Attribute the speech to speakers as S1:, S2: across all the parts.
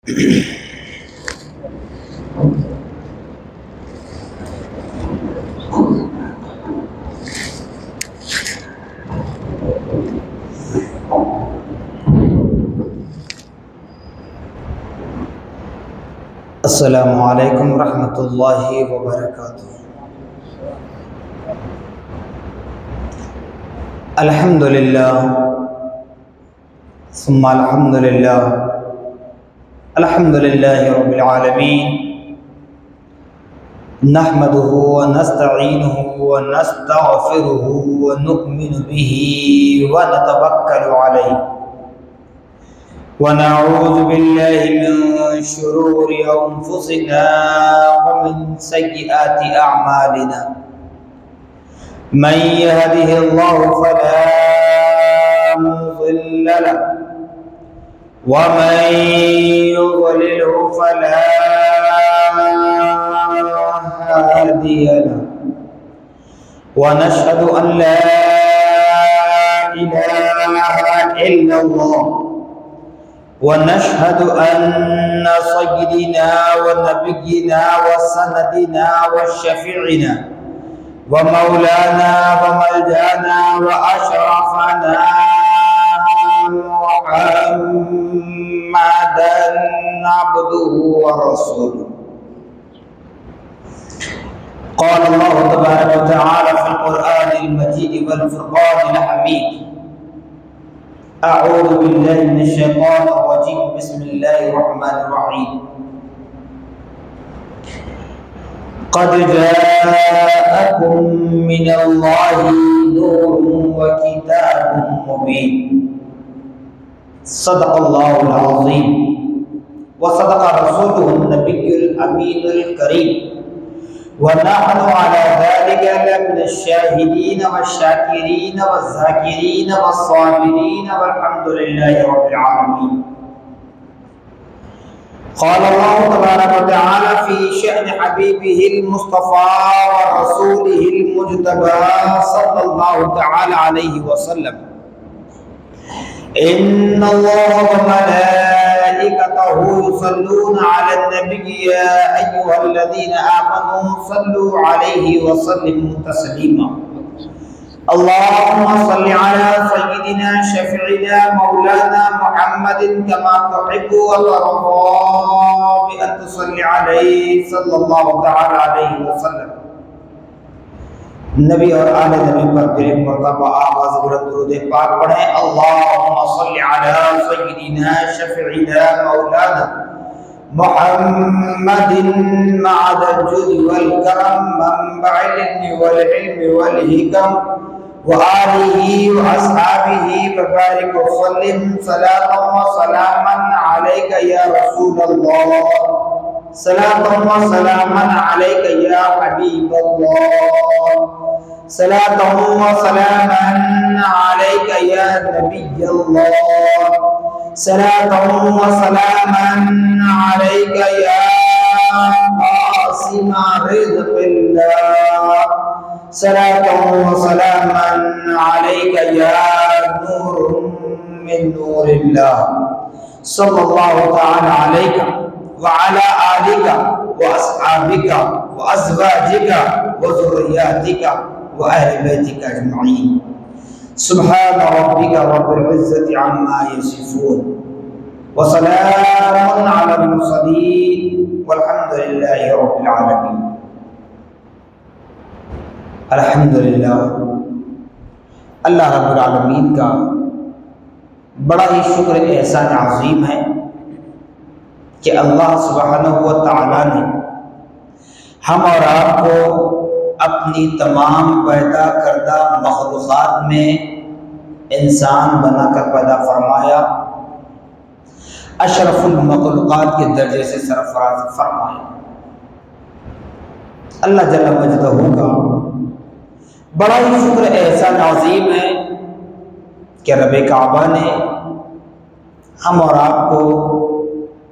S1: السلام علیکم ورحمۃ اللہ وبرکاتہ۔ الحمدللہ ثم الحمدللہ، الحمدللہ رب العالمین، نحمده ونستعینه ونستغفره ونؤمن به ونتوکل علیہ، ونعوذ باللہ من شرور انفسنا ومن سیئات اعمالنا، من يهده الله فلا مضل له ومن يضلله فلا هادي له، ونشهد ان لا اله الا الله، ونشهد أن سيدنا ونبينا وسندنا وشفيعنا ومولانا وملجأنا وأشرفنا محمدا عبده ورسوله، قال الله تبارك وتعالى في القرآن المجيد والفرقان الحميد، اعوذ باللہ من الشیطان الرجیم، بسم اللہ الرحمن الرحیم، قد جاءکم من اللہ نور وکتاب مبین، صدق اللہ العظیم وصدق رسولہ النبی الامین الکریم، ونحن على ذلك لمن الشاهدين والشاكرين والذاكرين والصابرين والحمد لله رب العالمين۔ قال الله تبارك وتعالى في شأن حبيبه المصطفى ورسوله المجتبى صلى الله تعالى عليه وسلم، إن الله وملائكته يصلون على النبي يا أيها الذين آمنوا صلوا عليه وسلموا تسليما، اللهم صل على سيدنا شفيعنا مولانا محمد كما تحب وترضى بأن تصلي عليه صلى الله تعالى عليه وسلم۔ نبی اور آل نبی پر پھر ایک مرتبہ آواز بلند درود پاک پڑھیں، اللہم صل علی سیدنا شفیعنا مولانا محمد معد الجود والکرم منبع العلم والعلم والحکم وآلہ واصحابہ وبارک وسلم، صلاۃ وسلاما علیک یا رسول اللہ، صلاۃ وسلاما علیک یا حبیب اللہ، صلاۃ وسلاما علیک یا نبی اللہ، صلاۃ وسلاما علیک یا قاسم رزق اللہ، صلاۃ وسلاما علیک یا نور من نور اللہ، صلی اللہ تعالی علیک وعلى آلك وأصحابك وأزواجك وذرياتك وأهل بيتك أجمعين، سبحان ربك رب العزة عما يصفون وسلام على المرسلين والحمد لله رب العالمين۔ الحمدللہ، اللہ رب العالمین کا بڑا ہی شکر احسان عظیم ہے کہ اللہ سبحانہ و تعالیٰ نے ہم اور آپ کو اپنی تمام پیدا کردہ مخلوقات میں انسان بنا کر پیدا فرمایا، اشرف المخلوقات کے درجے سے سرفراز فرمایا۔ اللہ جل مجدہ کا بڑا ہی شکر احسان عظیم ہے کہ رب کعبہ نے ہم اور آپ کو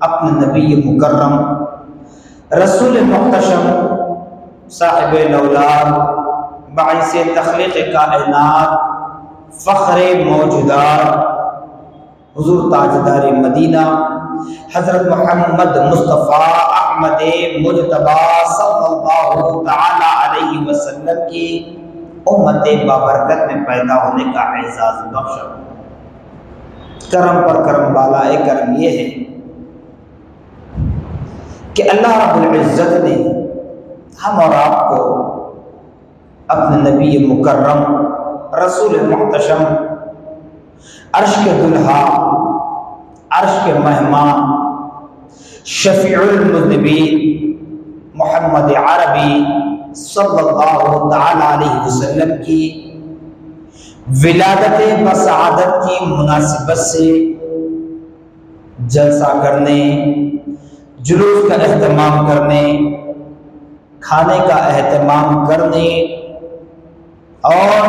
S1: اپنے نبی مکرم رسول محتشم صاحب الاولاد باعث تخلیق کائنات فخر موجودات حضور تاجدار مدینہ حضرت محمد مصطفیٰ احمد مجتبی صلی اللہ تعالی علیہ وسلم کی امت بابرکت میں پیدا ہونے کا اعزاز بخشا۔ کرم پر کرم والا کرم یہ ہے کہ اللہ رب العزت نے ہم اور آپ کو اپنے نبی مکرم رسول محتشم عرش کے دلہا عرش کے مہمان شفیع المذنبین محمد عربی صلی اللہ تعالی علیہ وسلم کی ولادت بسعادت کی مناسبت سے جلسہ کرنے، جلوس کا اہتمام کرنے، کھانے کا اہتمام کرنے اور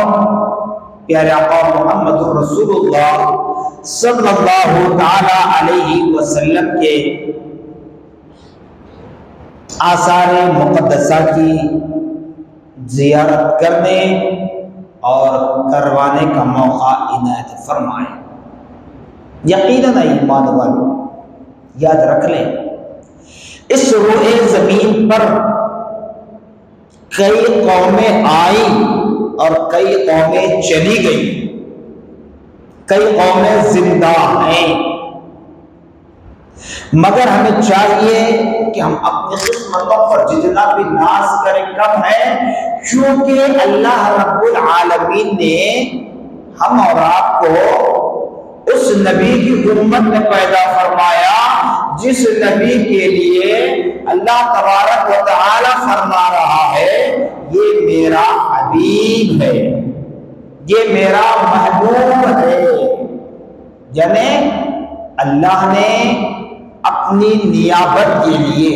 S1: پیارے آقا محمد رسول اللہ صلی اللہ تعالی علیہ وسلم کے آثار مقدسہ کی زیارت کرنے اور کروانے کا موقع عنایت فرمائے۔ یقیناً ایمان والو یاد رکھ لیں، اس روئے زمین پر کئی قومیں آئیں اور کئی قومیں چلی گئی، کئی قومیں زندہ ہیں، مگر ہمیں چاہیے کہ ہم اپنی قسمتوں پر جتنا بھی ناز کریں کم ہے، کیونکہ اللہ رب العالمین نے ہم اور آپ کو اس نبی کی امت میں پیدا فرمایا جس نبی کے لیے اللہ تبارک و تعالی فرما رہا ہے یہ میرا حبیب ہے، یہ میرا محبوب ہے۔ یعنی اللہ نے اپنی نیابت کے لیے،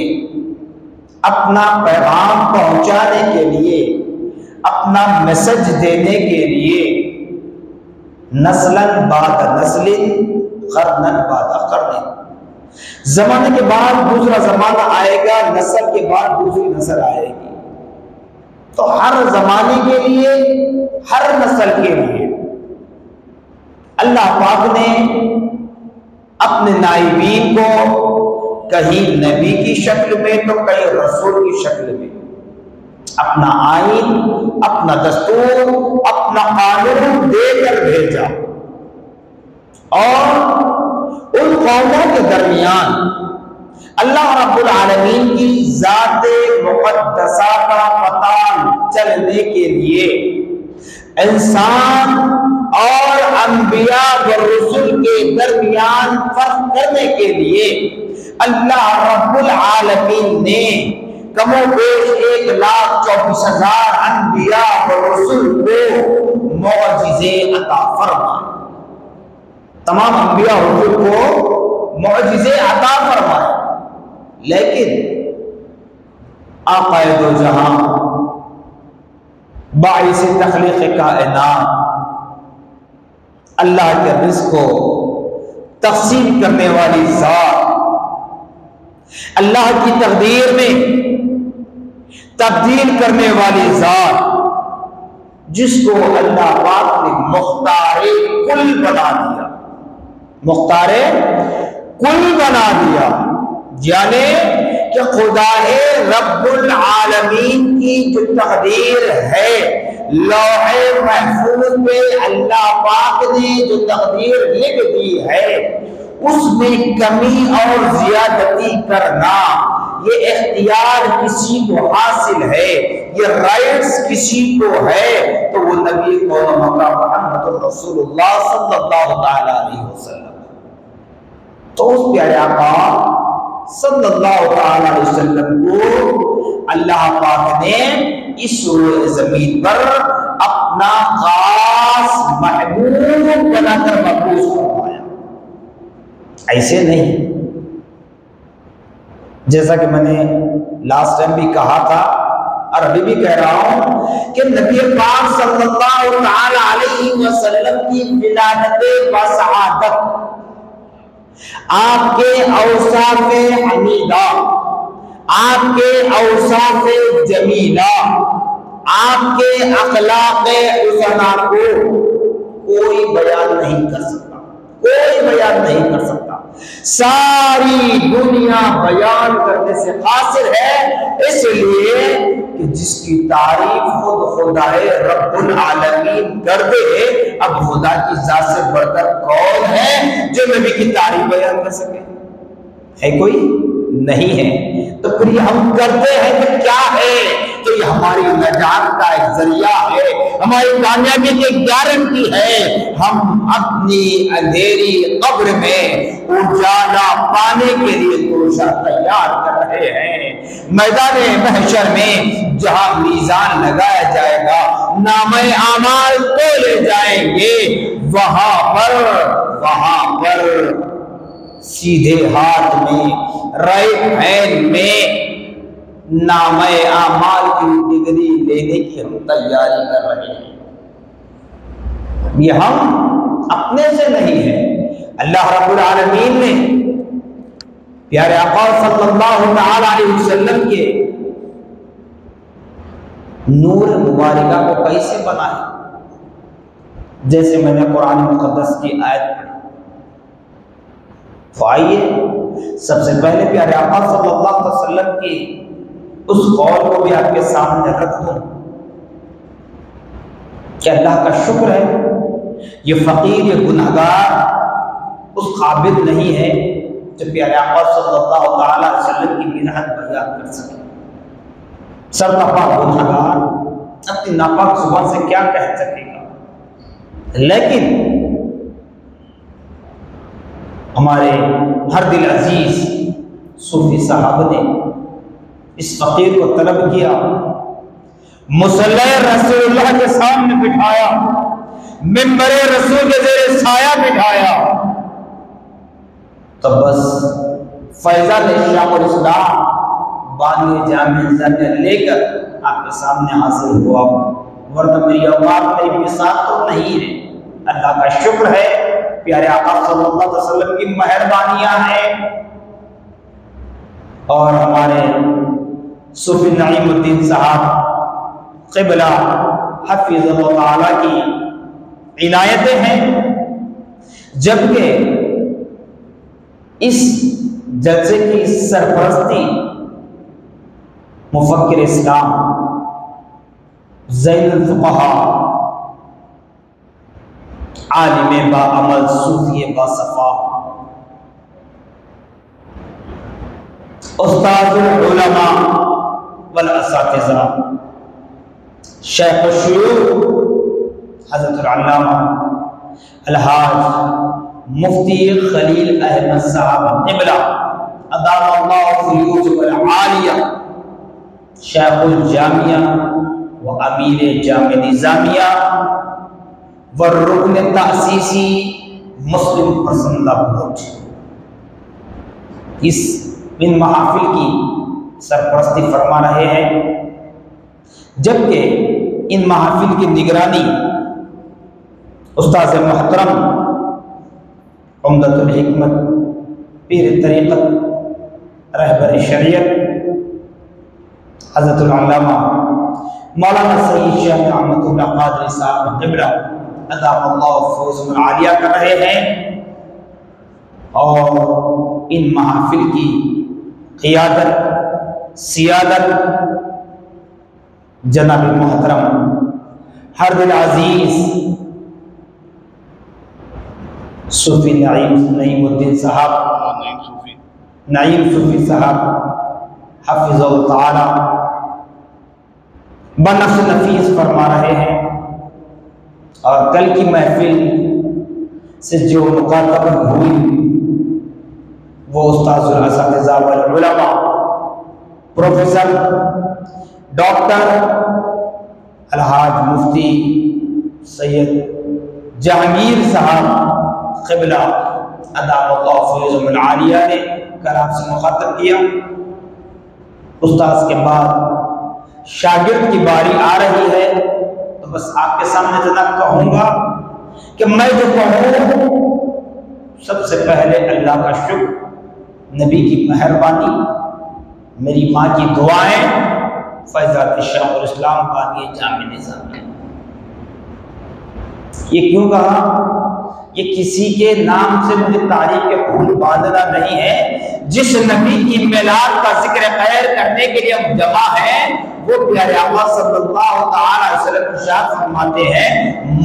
S1: اپنا پیغام پہنچانے کے لیے، اپنا میسج دینے کے لیے نسلاً بعد نسل، قرناً بعد قرن، زمانے کے بعد دوسرا زمانہ آئے گا، نسل کے بعد دوسری نسل آئے گی، تو ہر زمانے کے لیے، ہر نسل کے لیے اللہ پاک نے اپنے نائبین کو کہیں نبی کی شکل میں تو کہیں رسول کی شکل میں اپنا آئین، اپنا دستور، اپنا قانون دے کر بھیجا، اور ان قوموں کے درمیان اللہ رب العالمین کی ذات مقدسہ کا پتہ چلنے کے لیے انسان اور انبیاء و رسول کے درمیان فرق کرنے کے لیے اللہ رب العالمین نے کم و بیش 1,24,000 انبیاء و رسول کو معجزے عطا فرمائے، تمام انبیاء و رسول کو معجزے عطا فرمائے، لیکن آقا دو جہاں باعث تخلیق کائنات اللہ کے رزق کو تقسیم کرنے والی ذات، اللہ کی تقدیر میں تبدیل کرنے والی ذات، جس کو اللہ پاک نے مختار کل بنا دیا، مختار کل بنا دیا، یعنی کہ خدا رب العالمین کی جو تقدیر ہے لوح محفوظ پہ اللہ پاک نے جو تقدیر لکھ دی ہے اس میں کمی اور زیادتی کرنا یہ اختیار کسی کو حاصل ہے، یہ رائٹس کسی کو ہے، تو وہ نبی قوم مکہ محمد رسول اللہ صلی اللہ تعالی علیہ وسلم، تو اس پیارے آقا صلی اللہ تعالی علیہ وسلم کو اللہ پاک نے اس زمین پر اپنا خاص محبوب بنا کر مقبوض فرمایا۔ ایسے نہیں، جیسا کہ میں نے لاسٹ ٹائم بھی کہا تھا اور ابھی بھی کہہ رہا ہوں کہ نبی پاک صلی اللہ تعالی علیہ وسلم کی ولادت بسعادت، آپ کے اوصاف حمیدہ، آپ کے اوصاف جمیلہ، آپ کے اخلاق حسنہ کو کوئی بیان نہیں کر سکتا، کوئی بیان نہیں کر سکتا۔ ساری دنیا بیان کرنے سے قاصر ہے، اس لیے کہ جس کی تعریف خود خدائے رب العالمین کر دے، اب خدا کی ذات سے بڑھ کر کون ہے جو نبی کی تعریف بیان کر سکے؟ ہے کوئی؟ نہیں ہے۔ تو پھر یہ ہم کرتے ہیں کہ کیا ہے؟ کہ یہ ہماری نجات کا ایک ذریعہ ہے، ہماری کامیابی کی ایک گارنٹی ہے۔ ہم اپنی اندھیری قبر میں اجالا پانے کے لیے کوشش تیار کر رہے ہیں۔ میدان محشر میں جہاں میزان لگایا جائے گا، نامہ اعمال تولے جائیں گے، وہاں پر سیدھے ہاتھ میں رائٹ ہینڈ میں نامہ اعمال کی ڈگری لینے کی ہم تیاری کر رہے ہیں۔ یہ ہم اپنے سے نہیں ہے، اللہ رب العالمین نے پیارے آقا صلی اللہ تعالی علیہ وسلم کے نور مبارکہ کو کیسے بنایا؟ جیسے میں نے قرآن مقدس کی آیت پڑھی، تو آئیے سب سے پہلے پیارے آقا صلی اللہ علیہ وسلم کی اس قول کو بھی آپ کے سامنے رکھ دوں کہ اللہ کا شکر ہے یہ فقیر، یہ گنہگار اس قابل نہیں ہے جو پیارے آقا صلی اللہ تعالی علیہ وسلم کی منحت بیان کر سکے۔ سرتاپا گنہگار اپنی ناپاک زبان سے کیا کہہ سکے گا، لیکن ہمارے ہر دل عزیز صوفی صاحب نے اس فقیر کو طلب کیا، مصلی رسول اللہ کے سامنے بٹھایا، منبر رسول کے زیر سایہ بٹھایا، تو بس فیضان شیخ الاسلام بانی جامع زمیہ لے کر آپ کے سامنے حاضر ہوا، ورنہ میری اوقات میری مثال تو نہیں ہے۔ اللہ کا شکر ہے، پیارے آقا صلی اللہ علیہ وسلم کی مہربانیاں ہیں، اور ہمارے صوفی نعیم الدین صاحب قبلہ حفظ اللہ تعالیٰ کی عنایتیں ہیں، جبکہ اس جلسے کی سرپرستی مفکر اسلام زین الفقہاء عالم با عمل صوفی با صفا استاد العلماء والاساتذہ شیخ الشیوخ حضرت العلامہ الحاج مفتی خلیل احمد صاحب قبلہ ادام اللہ فیوز العالیہ شیخ الجامعہ و امیر جامع نظامیہ والرکن تأسیسی مسلم پسندہ بورڈ، ان محافل کی سرپرستی فرما رہے ہیں، جبکہ ان محافل کی نگرانی استاذ محترم عمدۃ الحکمت پیر طریقت رہبر شریعت حضرت العلامہ مولانا سید شیخ احمد اللہ قادری صاحب قبلہ ادام اللہ فوز العالیہ کر رہے ہیں، اور ان محافل کی قیادت سیادت جناب محترم ہر دل عزیز صوفی نعیم الدین صاحب نعیم صوفی صاحب حفظ اللہ تعالی بنفس نفیس فرما رہے ہیں، اور کل کی محفل سے جو مخاطب ہوئی وہ استاذ الاساتذہ والعلماء پروفیسر ڈاکٹر الحاج مفتی سید جہانگیر صاحب قبلہ ادام اللہ فیض العالیہ نے کل آپ سے مخاطب کیا۔ استاذ کے بعد شاگرد کی باری آ رہی ہے، تو بس آپ کے سامنے اتنا کہوں گا کہ میں جو کہوں سب سے پہلے اللہ کا شکر، نبی کی مہربانی، میری ماں کی دعائیں، فیضات شیخ الاسلام بانی جامع نظامیہ۔ یہ کیوں کہا یہ کسی کے نام سے مجھے تاریخ کے پھول باندھنا نہیں ہے. جس نبی کی میلاد کا ذکر خیر کرنے کے لیے ہم جمع ہیں وہ پیارے آقا صلی اللہ تعالی علیہ وسلم ارشاد فرماتے ہیں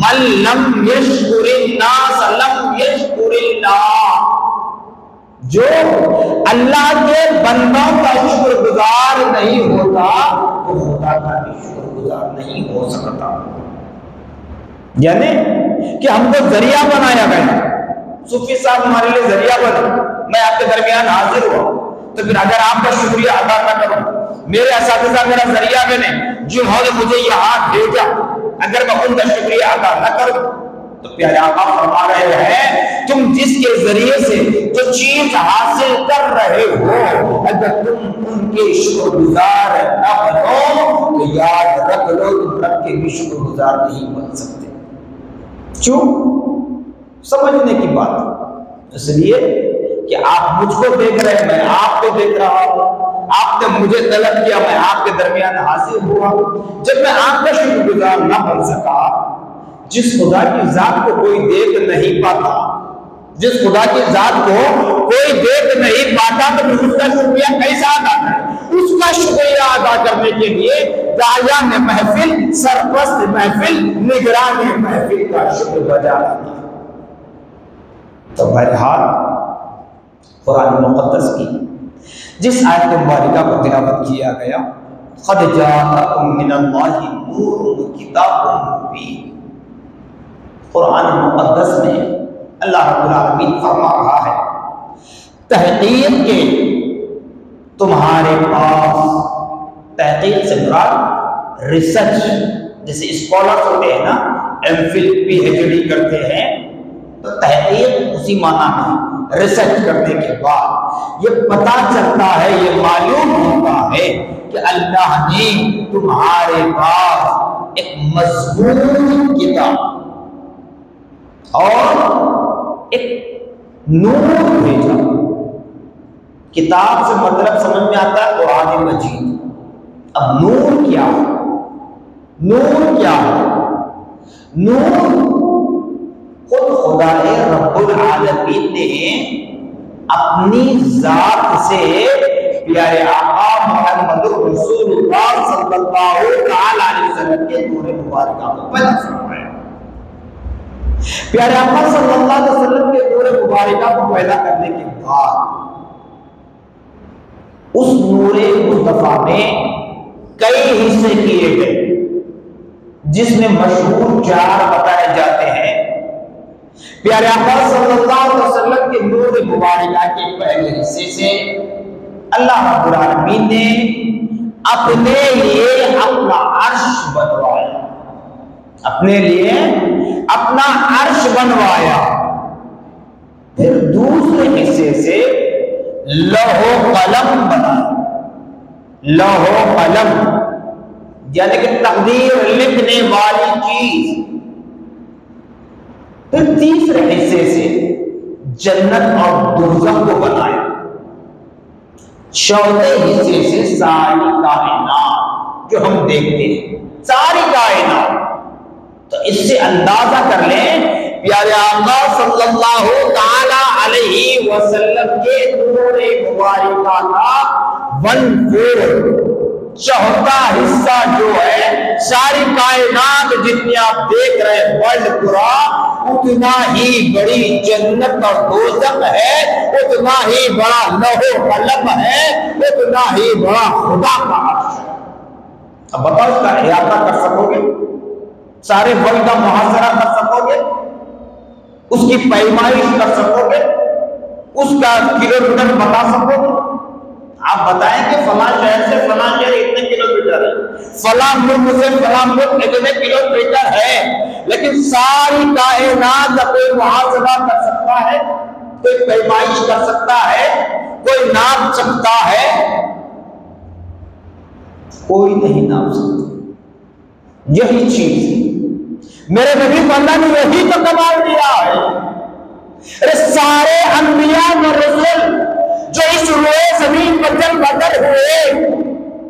S1: من لم یشکر الناس لم یشکر اللہ. جو اللہ کے بندوں کا شکر گزار نہیں ہوتا وہ خدا کا بھی شکر گزار نہیں ہو سکتا. یعنی کہ ہم کو ذریعہ بنایا گیا. صوفی صاحب ہمارے لیے ذریعہ بنے, میں آپ کے درمیان حاضر ہوا, تو پھر اگر آپ کا شکریہ ادا نہ کروں, میرے اساتذہ میرا ذریعہ بنے جنہوں نے مجھے یہاں بھیجا, اگر میں ان کا شکریہ ادا نہ کروں تو پیارے آقا فرما رہے ہیں تم جس کے ذریعے سے جو چیز حاصل کر رہے ہو اگر تم ان کے شکر گزار نہ بنو تو یاد رکھ لو تم رب کے بھی شکر گزار نہیں بن سکتے. کیوں؟ سمجھنے کی بات. اس لیے کہ آپ مجھ کو دیکھ رہے ہیں, میں آپ کو دیکھ رہا ہوں, آپ نے مجھے طلب کیا, میں آپ کے درمیان حاضر ہوا. جب میں آپ کا شکر گزار نہ بن سکا, جس خدا کی ذات کو کوئی دیکھ نہیں پاتا, جس خدا کی ذات کو کوئی دیکھ نہیں پاتا تو اس کا شکریہ کیسا ادا کریں؟ اس کا شکریہ ادا کرنے کے لیے داعیان محفل, سرپرست محفل, نگران محفل کا شکر بجا لانا. تو بہرحال قرآن مقدس کی جس آیت مبارکہ کو تلاوت کیا گیا قد جاءکم من اللہ نور کتاب مبین, قرآن مقدس میں اللہ رب العالمین فرما رہا ہے تحقیق کے تمہارے پاس, تحقیق سے مراد ریسرچ, جیسے اسکالرز ہوتے ہیں نا, M Phil P H D کرتے ہیں, تو تحقیق اسی معنی میں ریسرچ کرنے کے بعد یہ پتہ چلتا ہے, یہ معلوم ہوتا ہے کہ اللہ نے تمہارے پاس ایک مضبوط کتاب اور ایک نور بھیجا. کتاب سے مطلب سمجھ میں آتا ہے قرآن مجید. اب نور کیا ہے؟ نور کیا ہے؟ نور خود خدا رب العالمین نے اپنی ذات سے پیارے آقا محمد رسول اللہ صلی اللہ علیہ وسلم کے نور مبارکہ کو پیدا فرمایا. پیارے آقا صلی اللہ علیہ وسلم کے نور مبارکہ کو پیدا کرنے کے بعد اس نور مصطفیٰ میں کئی حصے کیے گئے جس میں مشہور 4 بتائے جاتے ہیں. پیارے آقا صلی اللہ علیہ وسلم کے نور مبارکہ کے پہلے حصے سے اللہ رب العالمین نے اپنے لیے اپنا عرش بنوایا, اپنے لیے اپنا عرش بنوایا. پھر دوسرے حصے سے لوح و قلم بنایا. لوح و قلم یعنی کہ تقدیر لکھنے والی چیز. پھر تیسرے حصے سے جنت اور دوزخ کو بنایا. چوتھے حصے سے ساری کائنات جو ہم دیکھتے ہیں, ساری کائنات. تو اس سے اندازہ کر لیں پیارے آقا صلی اللہ تعالی علیہ وسلم کے نور مبارکہ کا 1/4 چوتھا حصہ جو ہے ساری کائنات جتنی آپ دیکھ رہے ہیں ورلڈ پورا, اتنا ہی بڑی جنت اور دوزخ ہے, اتنا ہی بڑا لوح و قلم ہے, اتنا ہی بڑا خدا کا عرش ہے. اب بتاؤ اس کا احاطہ کر سکو گے؟ سارے ورلڈ کا محاصرہ کر سکو گے؟ اس کی پیمائش کر سکو گے؟ اس کا کلو میٹر بتا سکو گے؟ آپ بتائیں کہ فلاں شہر سے فلاں شہر اتنے کلو میٹر ہے, فلاں ملک سے فلاں ملک اتنے کلو میٹر ہے, لیکن ساری کائنات کا کوئی محاصرہ کر سکتا ہے, کوئی پیمائش کر سکتا ہے, کوئی ناپ سکتا ہے؟ کوئی نہیں ناپ سکتا. یہی چیز ہے میرے نبی اللہ نے یہی تو کمال دیا ہے. سارے انبیاء و رسول جو اس روئے زمین پر جل بدل ہوئے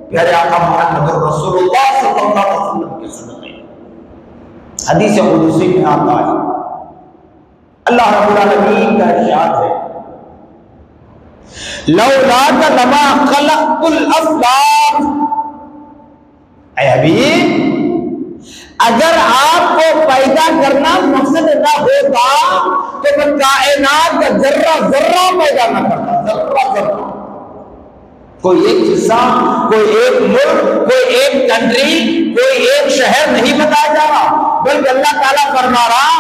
S1: پیارے آقا محمد رسول اللہ صلی اللہ علیہ وسلم کے صدقے. حدیث قدسی میں آتا ہے اللہ رب العالمین کا ارشاد ہے لولا لما خلقت الافلاک، اے حبیب اگر آپ کو پیدا کرنا مقصد نہ ہوتا تو میں کائنات کا ذرہ ذرہ پیدا نہ کرتا، ذرہ ذرہ، کوئی ایک حصہ، کوئی ایک ملک، کوئی ایک کنٹری، کوئی ایک شہر نہیں بتایا جا رہا، بلکہ اللہ تعالیٰ فرما رہا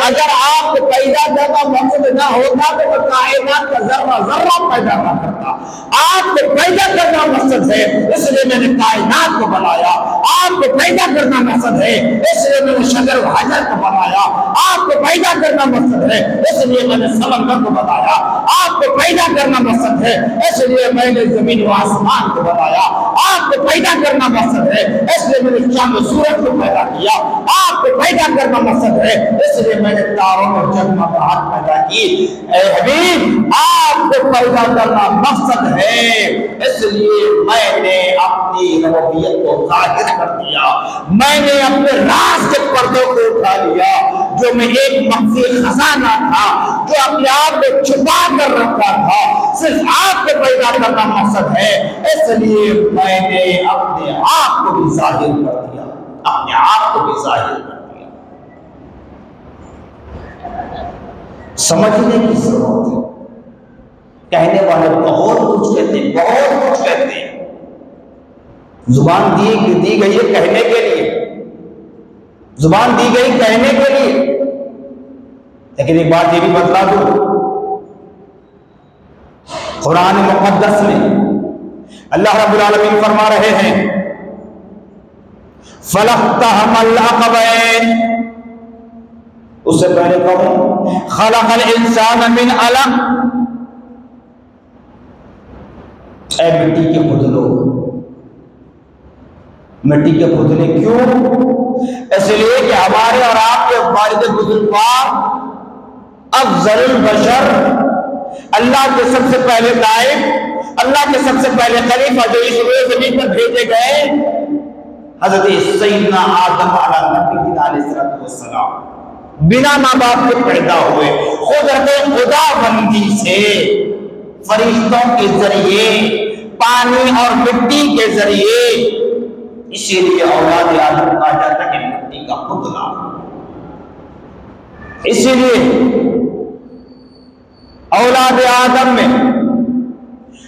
S1: اگر آپ کو پیدا کرنا مقصد نہ ہوتا تو میں کائنات کا ذرہ ذرہ پیدا نہ کرتا۔ آپ کو پیدا کرنا مقصد ہے اس لیے میں نے کائنات کو بنایا، آپ کو پیدا کرنا مقصد ہے اس لیے میں نے شجر و حجر کو بنایا، آپ کو پیدا کرنا مقصد ہے اس لیے میں نے سمندر کو بنایا، آپ کو پیدا کرنا مقصد ہے اس لیے میں نے زمین و آسمان کو بنایا، آپ کو پیدا کرنا مقصد ہے اس لیے میں نے چاند و سورج کو پیدا کیا، آپ کو پیدا کرنا مقصد ہے اس لیے میں نے تاروں اور جگمگاہٹ پیدا کی۔ اے حبیب آپ کو پیدا کرنا مقصد ہے اس لیے میں نے اپنی ربوبیت کو ظاہر کر دیا، میں نے اپنے راز کے پردوں کو اٹھا لیا، جو میں ایک مخفی خزانہ تھا جو اپنے آپ کو چھپا کر رکھا تھا، صرف آپ کو پیدا کرنا مقصد ہے اس لیے میں نے اپنے آپ کو بھی ظاہر کر دیا، اپنے آپ کو بھی ظاہر کر دیا۔ سمجھنے کی ضرورت ہے، کہنے والے بہت کچھ کہتے ہیں، بہت کچھ کہتے ہیں، زبان دی گئی ہے کہنے کے لیے، زبان دی گئی کہنے کے لیے، لیکن ایک بات یہ بھی بتلا دوں، قرآن مقدس میں اللہ رب العالمین فرما رہے ہیں فَلَقْتَحَمَ الْعَقَبَيْنِ، اس سے پہلے کہوں خَلَقَ الْإِنسَانَ مِنْ عَلَقٍ، اے مٹی کے پتلوں، مٹی کے پتلے کیوں؟ اس لیے کہ ہمارے اور آپ کے والد بزرگوار افضل البشر، اللہ کے سب سے پہلے نائب، اللہ کے سب سے پہلے خلیفہ جو اس روئے زمین پر بھیجے گئے حضرت سیدنا آدم علیہ السلام، بنا ماں باپ کے پیدا ہوئے، قدرت خدا بندی سے فرشتوں کے ذریعے، پانی اور مٹی کے ذریعے، اسی لیے اولاد آدم کہا جاتا ہے مٹی کا پتلا۔ اسی لیے اولاد آدم میں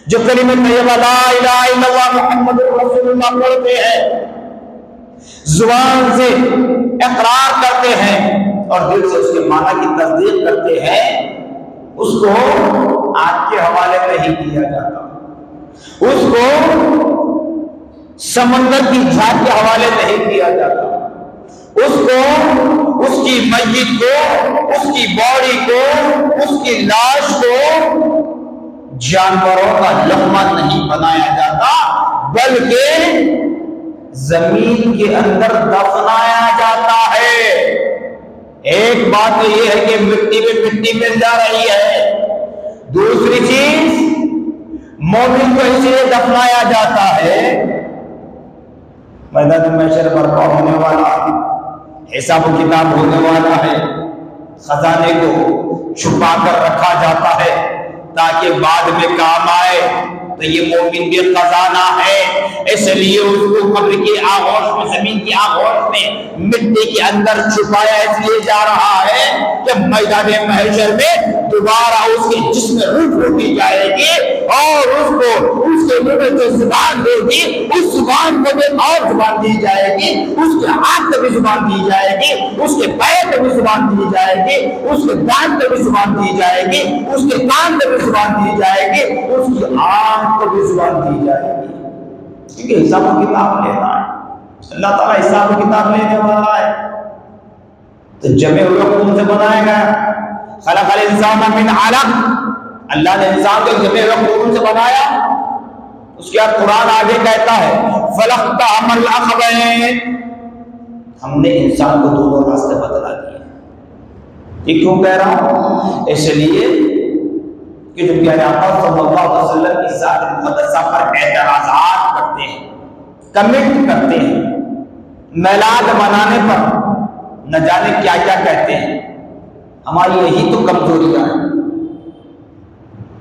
S1: جو کلمہ طیبہ لا الہ الا اللہ محمد رسول اللہ پڑھتے ہیں، زبان سے اقرار کرتے ہیں اور دل سے اس کے معنی کی تصدیق کرتے ہیں، اس کو آج کے حوالے نہیں کیا جاتا، اس کو سمندر کی جھاگ کے حوالے نہیں کیا جاتا، اس کو، اس کی میت کو، اس کی باڈی کو، اس کی لاش کو جانوروں کا لقمہ نہیں بنایا جاتا، بلکہ زمین کے اندر دفنایا جاتا ہے۔ ایک بات تو یہ ہے کہ مٹی میں مٹی مل جا رہی ہے، دوسری چیز مومن کو اس لیے دفنایا جاتا ہے میدان محشر برپا ہونے والا ہے، حساب و کتاب ہونے والا ہے، خزانے کو چھپا کر رکھا جاتا ہے تاکہ بعد میں کام آئے، تو یہ مومن بھی خزانہ ہے، اس لیے اس کو قبر کی آغوش میں، زمین کی آغوش میں، مٹی کے اندر چھپایا اس لیے جا رہا ہے کہ میدان محشر میں دوبارہ اس کے جسم روح روٹی جائے گی اور اس کو، اس کے منہ میں جو زبان دے گی اس زبان کو بھی اور زبان دی جائے گی، اس کے ہاتھ میں بھی زبان دی جائے گی، اس کے پیر میں بھی زبان دی جائے گی، اس کے دانت میں بھی زبان دی جائے گی، اس کے کان میں بھی زبان دی جائے گی، اس کی آنکھ کو بھی زبان دی جائے گی، کیونکہ حساب و کتاب لینا ہے، اللہ تعالیٰ حساب و کتاب لینے والا ہے۔ تو جمع ہوئے خون سے بنائے گا، خلق الانسان من علق، اللہ نے انسان کو جمع ہوئے خون سے بنایا، اس کے بعد قرآن آگے کہتا ہے فَلَقْتَحَمَ الْعَقَبَيْنِ، ہم نے انسان کو دونوں راستے بتلا دیے۔ یہ کیوں کہہ رہا ہوں؟ اس لیے کہ جو پیارے آقا صلی اللہ علیہ وسلم کی ذات مقدسہ پر اعتراضات کرتے ہیں، کمنٹ کرتے ہیں، میلاد منانے پر نہ جانے کیا کیا کہتے ہیں، ہماری یہی تو کمزوریاں ہیں،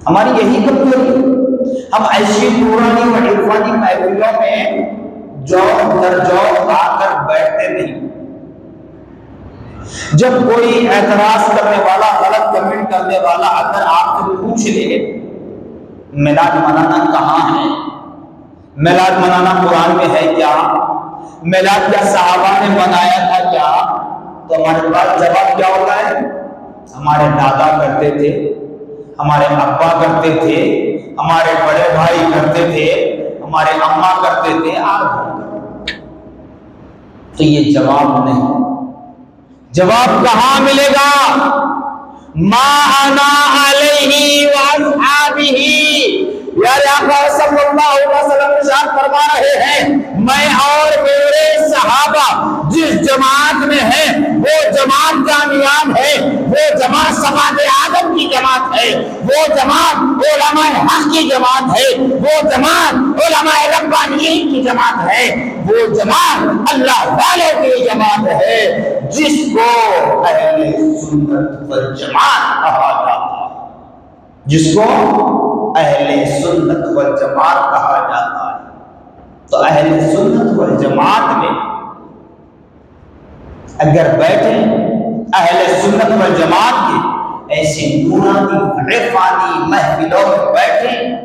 S1: ہماری یہی کمزوری ہے۔ ہم ایسی پرانی و عرفانی محفلوں میں جوق در جوق آ کر بیٹھتے نہیں۔ جب کوئی اعتراض کرنے والا، غلط کمنٹ کرنے والا اگر آپ سے پوچھ لے میلاد منانا کہاں ہے، میلاد منانا قرآن میں ہے کیا، میلاد کیا صحابہ نے منایا تھا کیا، تو ہمارے پاس جواب کیا ہوتا ہے؟ ہمارے دادا کرتے تھے، ہمارے ابا کرتے تھے، ہمارے بڑے بھائی کرتے تھے، ہمارے اماں کرتے تھے، آپ۔ تو یہ جواب نہیں۔ جواب کہاں ملے گا؟ ما انا علیہ واصحابہ، پیارے آقا صلی اللہ علیہ وسلم ارشاد فرما رہے ہیں میں اور میرے صحابہ جس جماعت میں ہیں وہ جماعت کامیاب ہے، وہ جماعت سماعت آدم کی جماعت ہے، وہ جماعت علماء حق کی جماعت ہے، وہ جماعت علماء ربانیین کی جماعت ہے، وہ جماعت اللہ والوں کی جماعت ہے جس کو اہل سنت والجماعت کہا جاتا ہے، جس کو اہل سنت والجماعت کہا جاتا ہے۔ تو اہل سنت والجماعت میں اگر بیٹھیں، اہل سنت والجماعت کی ایسی نورانی عرفانی محفلوں میں بیٹھیں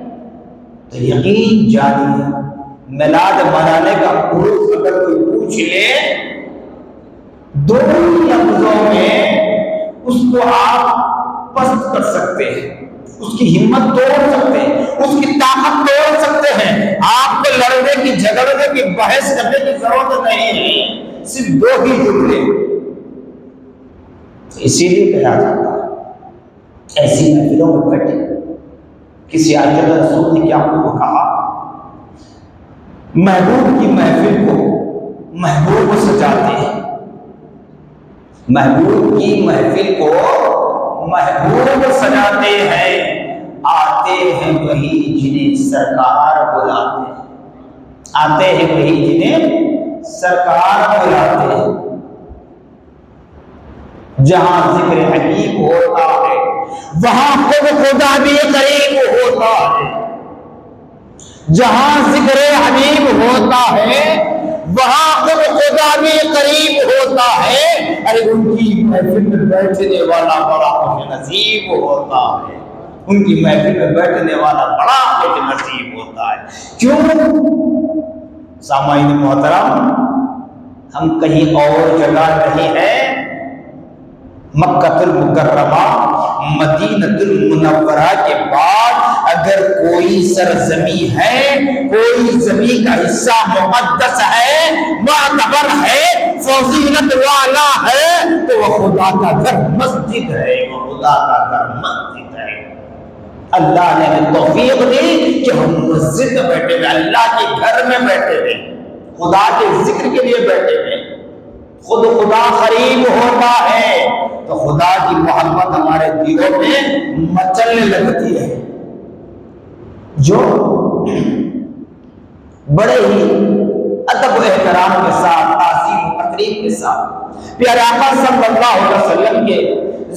S1: تو یقین جانیے میلاد منانے کا عرف اگر کوئی پوچھ لے، دو لفظوں میں اس کو آپ پست کر سکتے ہیں، اس کی ہمت توڑ سکتے ہیں، اس کی طاقت توڑ سکتے ہیں۔ آپ کو لڑنے کی، جھگڑنے کی، بحث کرنے کی ضرورت نہیں ہے، صرف دو ہی جملے۔ اسی لیے کہا جاتا ہے ایسی محفلوں میں بیٹھے۔ کسی عاشق رسول نے کیا آپ کو کہا؟ محبوب کی محفل کو محبوب سجاتے ہیں، محبوب کی محفل کو محبوب سجاتے ہیں، آتے ہیں وہی جنہیں سرکار بلاتے ہیں، آتے ہیں وہی جنہیں سرکار بلاتے ہیں۔ جہاں ذکر حبیب ہوتا ہے وہاں خود خدا بھی قریب ہوتا ہے، جہاں ذکر حبیب ہوتا ہے وہاں خود خدا بھی قریب ہوتا ہے۔ ارے ان کی محفل میں بیٹھنے والا بڑا خوش نصیب ہوتا ہے، ان کی محفل میں بیٹھنے والا بڑا خوش نصیب ہوتا ہے۔ کیوں؟ سامعین محترم، ہم کہیں اور جگہ نہیں ہیں، مکہ المکرمہ مدینہ المنورہ کے بعد اگر کوئی سرزمی ہے، کوئی زمین کا حصہ مقدس ہے، معتبر ہے، فضیلت والا ہے تو وہ خدا کا گھر مسجد ہے، وہ خدا کا گھر مسجد ہے۔ اللہ نے ہمیں توفیق دی کہ ہم مسجد میں بیٹھے ہوئے، اللہ کے گھر میں بیٹھے ہوئے، خدا کے ذکر کے لیے بیٹھے ہوئے۔ خود خدا قریب ہوتا ہے تو خدا کی محبت ہمارے دلوں میں مچلنے لگتی ہے، جو بڑے ہی ادب و احترام کے ساتھ، تعظیم و تقریب کے ساتھ پیارے آقا صلی اللہ علیہ وسلم کے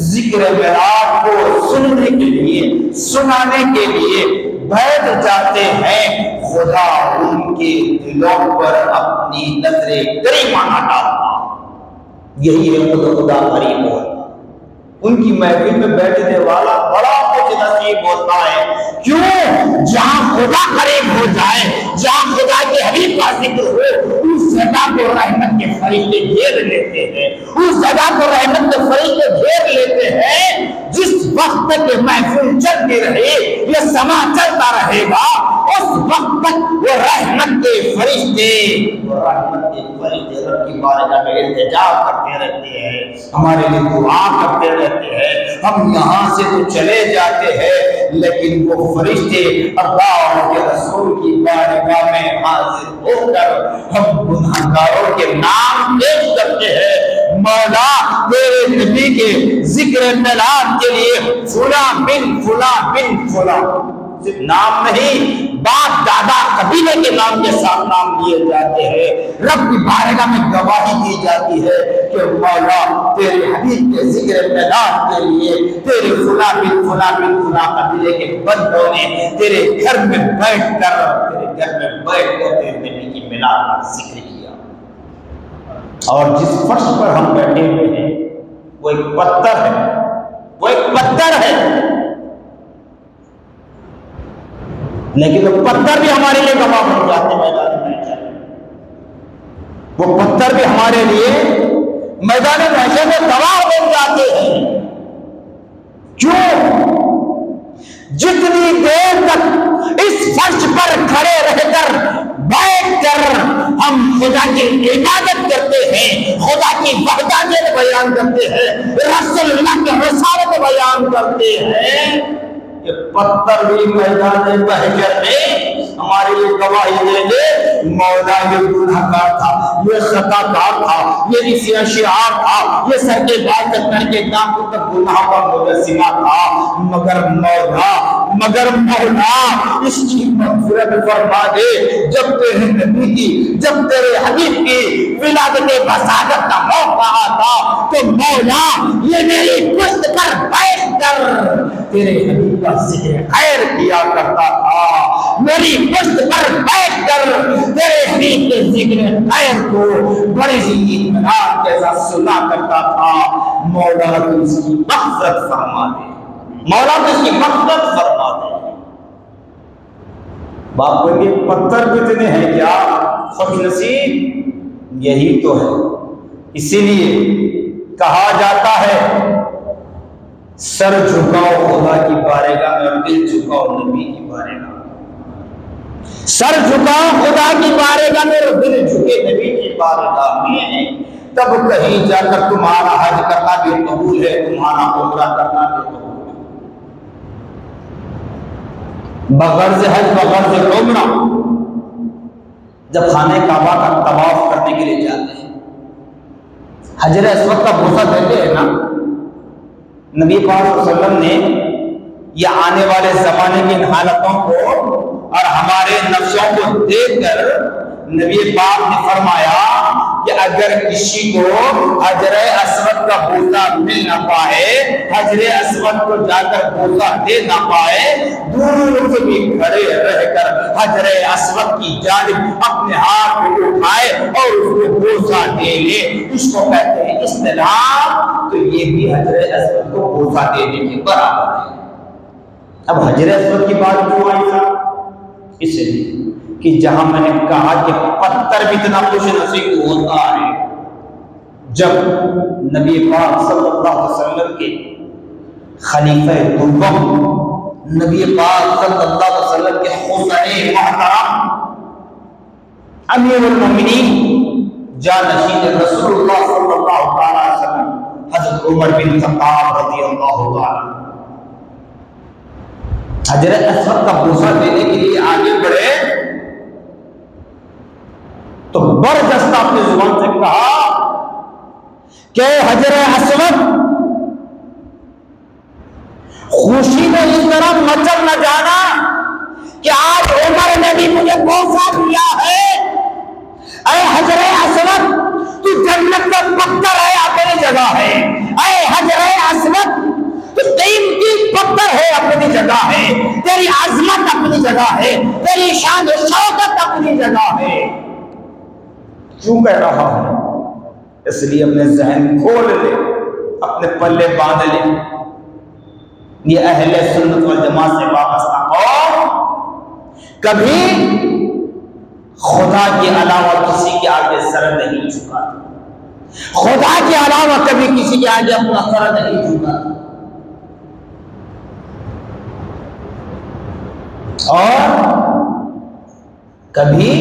S1: ذکر میلاد کو سننے کے لیے، سنانے کے لیے بیٹھ جاتے ہیں، خدا ان کے دلوں پر اپنی نظر کریمانہ ڈالتا۔ یہی ہے خدا قریب ہوتا، ان کی محفل میں بیٹھنے والا بڑا خوش نصیب ہوتا ہے۔ کیوں؟ جہاں خدا قریب ہو جائے، جہاں خدا کے حبیب کا ذکر ہو، اس جگہ کو رحمت کے فرشتے گھیر لیتے ہیں، اس جگہ کو رحمت کے فرشتے گھیر لیتے ہیں۔ جس وقت تک یہ محفل چلتی رہے، یہ سما چلتا رہے گا، اس وقت تک وہ رحمت کے فرشتے رب کی بارگاہ میں التجا کرتے رہتے ہیں، ہمارے لیے دعا کرتے رہتے ہیں۔ ہم یہاں سے تو چلے جاتے ہیں لیکن وہ فرشتے اللہ کے رسول کی بارگاہ میں حاضر ہو کر ہم گناہگاروں کے نام پیش کرتے ہیں، مولا تیرے نبی کے ذکر میلاد کے لیے فلاں بن فلاں بن فلاں، صرف نام نہیں، باپ دادا قبیلے کے نام کے ساتھ نام لیے جاتے ہیں۔ رب کی بارگاہ میں گواہی دی جاتی ہے کہ مولا تیرے حبیب کے ذکر میدان کے لیے تیرے فلاں بن فلاں بن فلاں قبیلے کے بندوں نے تیرے گھر میں بیٹھ کر تیرے نبی کی میلاد کا ذکر کیا۔ اور جس فرش پر ہم بیٹھے ہوئے ہیں وہ ایک پتھر ہے، لیکن وہ پتھر بھی ہمارے لیے گواہ بن جاتے میدان محشر میں، وہ پتھر بھی ہمارے لیے میدان محشر میں گواہ بن جاتے ہیں۔ کیوں؟ جتنی دیر تک اس فرش پر کھڑے رہ کر بیٹھ کر ہم خدا کی عبادت کرتے ہیں، خدا کی وحدانیت بیان کرتے ہیں، رسول اللہ کی رسالت بیان کرتے ہیں، یہ پتھر بھی میدان محشر میں ہمارے لیے گواہی دے دے مولا یہ گناہ گار تھا، یہ خطا کار تھا، یہ اسیا شعار تھا، یہ سر کے بال سے کر کے دانتوں تک گناہ کا مجسمہ تھا، مگر مولا اس کی مغفرت فرما دے۔ جب تیرے نبی کی، جب تیرے حبیب کی ولادت بساطت کا موقع آتا تو مولا یہ میری پشت پر بیٹھ کر تیرے حبیب کا ذکر خیر کیا کرتا تھا، میری پشت پر بیٹھ کر تیرے حبیب کے ذکر خیر کو بڑی ہی اطمینان کے ساتھ سنا کرتا تھا۔ مولا تو اس کی مغفرت فرما دے، مولا تو اس کی مغفرت فرما دے۔ باپ کو یہ پتھر کتنے ہیں کیا خوش نصیب، یہی تو ہے۔ اسی لیے کہا جاتا ہے سر جھکاؤ خدا کی بارگاہ میں اور دل جھکاؤ نبی کی بارگاہ میں۔ سر جھکاؤ خدا کی بارگاہ میں اور دل جھکے نبی کی بارگاہ میں، تب کہیں جا کر تمہارا حج کرنا بھی قبول ہے، تمہارا عمرہ کرنا بھی قبول ہے۔ بغرض حج بغرض عمرہ جب خانہ کعبہ کا طواف کرنے کے لیے جاتے ہیں، حجر اسود کا بوسہ دیتے ہیں نا، نبی پاک صلی اللہ علیہ وسلم نے یہ آنے والے زمانے کی حالتوں کو اور ہمارے نفسوں کو دیکھ کر نبی پاک نے فرمایا کہ اگر کسی کو حجر اسود کا بوسہ مل نہ پائے، حجر اسود کو جا کر بوسہ دے نہ پائے، دور سے بھی کھڑے رہ کر حجر اسود کی جانب اپنے ہاتھ کو اٹھائے اور اس کو بوسہ دے لے، اس کو کہتے ہیں استلام۔ تو یہ بھی حجر اسود کو بوسہ دینے کے برابر ہے۔ اب حجر اسود کی بات کیوں آئی صاحب؟ اس لیے کہ جہاں میں نے کہا کہ پتھر بھی اتنا خوش نصیب ہوتا ہے جب نبی پاک صلی اللہ علیہ وسلم کے خلیفہ دوم نبی پاک صلی اللہ علیہ وسلم کے حسین محترم امیر المومنین جانشین رسول اللہ صلی اللہ علیہ وسلم حضرت عمر بن خطاب رضی اللہ عنہ حجر اسود کا بوسہ دینے کے لیے آگے بڑھے تو بردستہ اپنی زبان سے کہا کہ حجر اسود خوشی میں اس طرح مچل نہ جانا کہ آج عمر نے بھی مجھے بوسہ دیا ہے۔ اے حجر اسود تو جنت کا پتھر ہے، اپنی جگہ ہے۔ اے حجر اسود تو قیمتی پتھر ہے، اپنی جگہ ہے۔ تیری عظمت اپنی جگہ ہے، تیری شان و شوکت اپنی جگہ ہے۔ کیوں کہہ رہا ہوں؟ اس لیے اپنے ذہن کھول لے، اپنے پلے باندھ لے۔ یہ اہل سنت والجماعت سے وابستہ قوم کبھی خدا کے علاوہ کسی کے آگے سر نہیں جھکاتی، خدا کے علاوہ کبھی کسی کے آگے اپنا سر نہیں جھکاتی، اور کبھی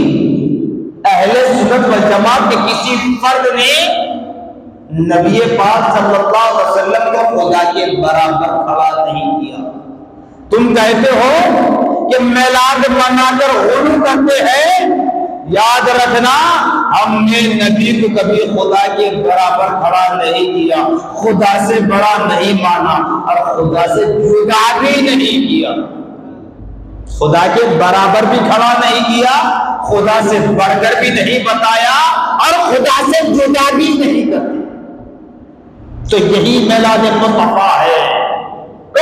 S1: اہل سنت والجماعت کے کسی فرد نے نبی پاک صلی اللہ علیہ وسلم کو خدا کے برابر کھڑا نہیں کیا۔ تم کہتے ہو کہ میلاد منا کر غلو کرتے ہیں، یاد رکھنا ہم نے نبی کو کبھی خدا کے برابر کھڑا نہیں کیا، خدا سے بڑا نہیں مانا اور خدا سے جدا بھی نہیں کیا۔ خدا کے برابر بھی کھڑا نہیں کیا، خدا سے بڑھ کر بھی نہیں بتایا، اور خدا سے جدا بھی نہیں کرتے۔ تو یہی میلاد مصطفیٰ ہے۔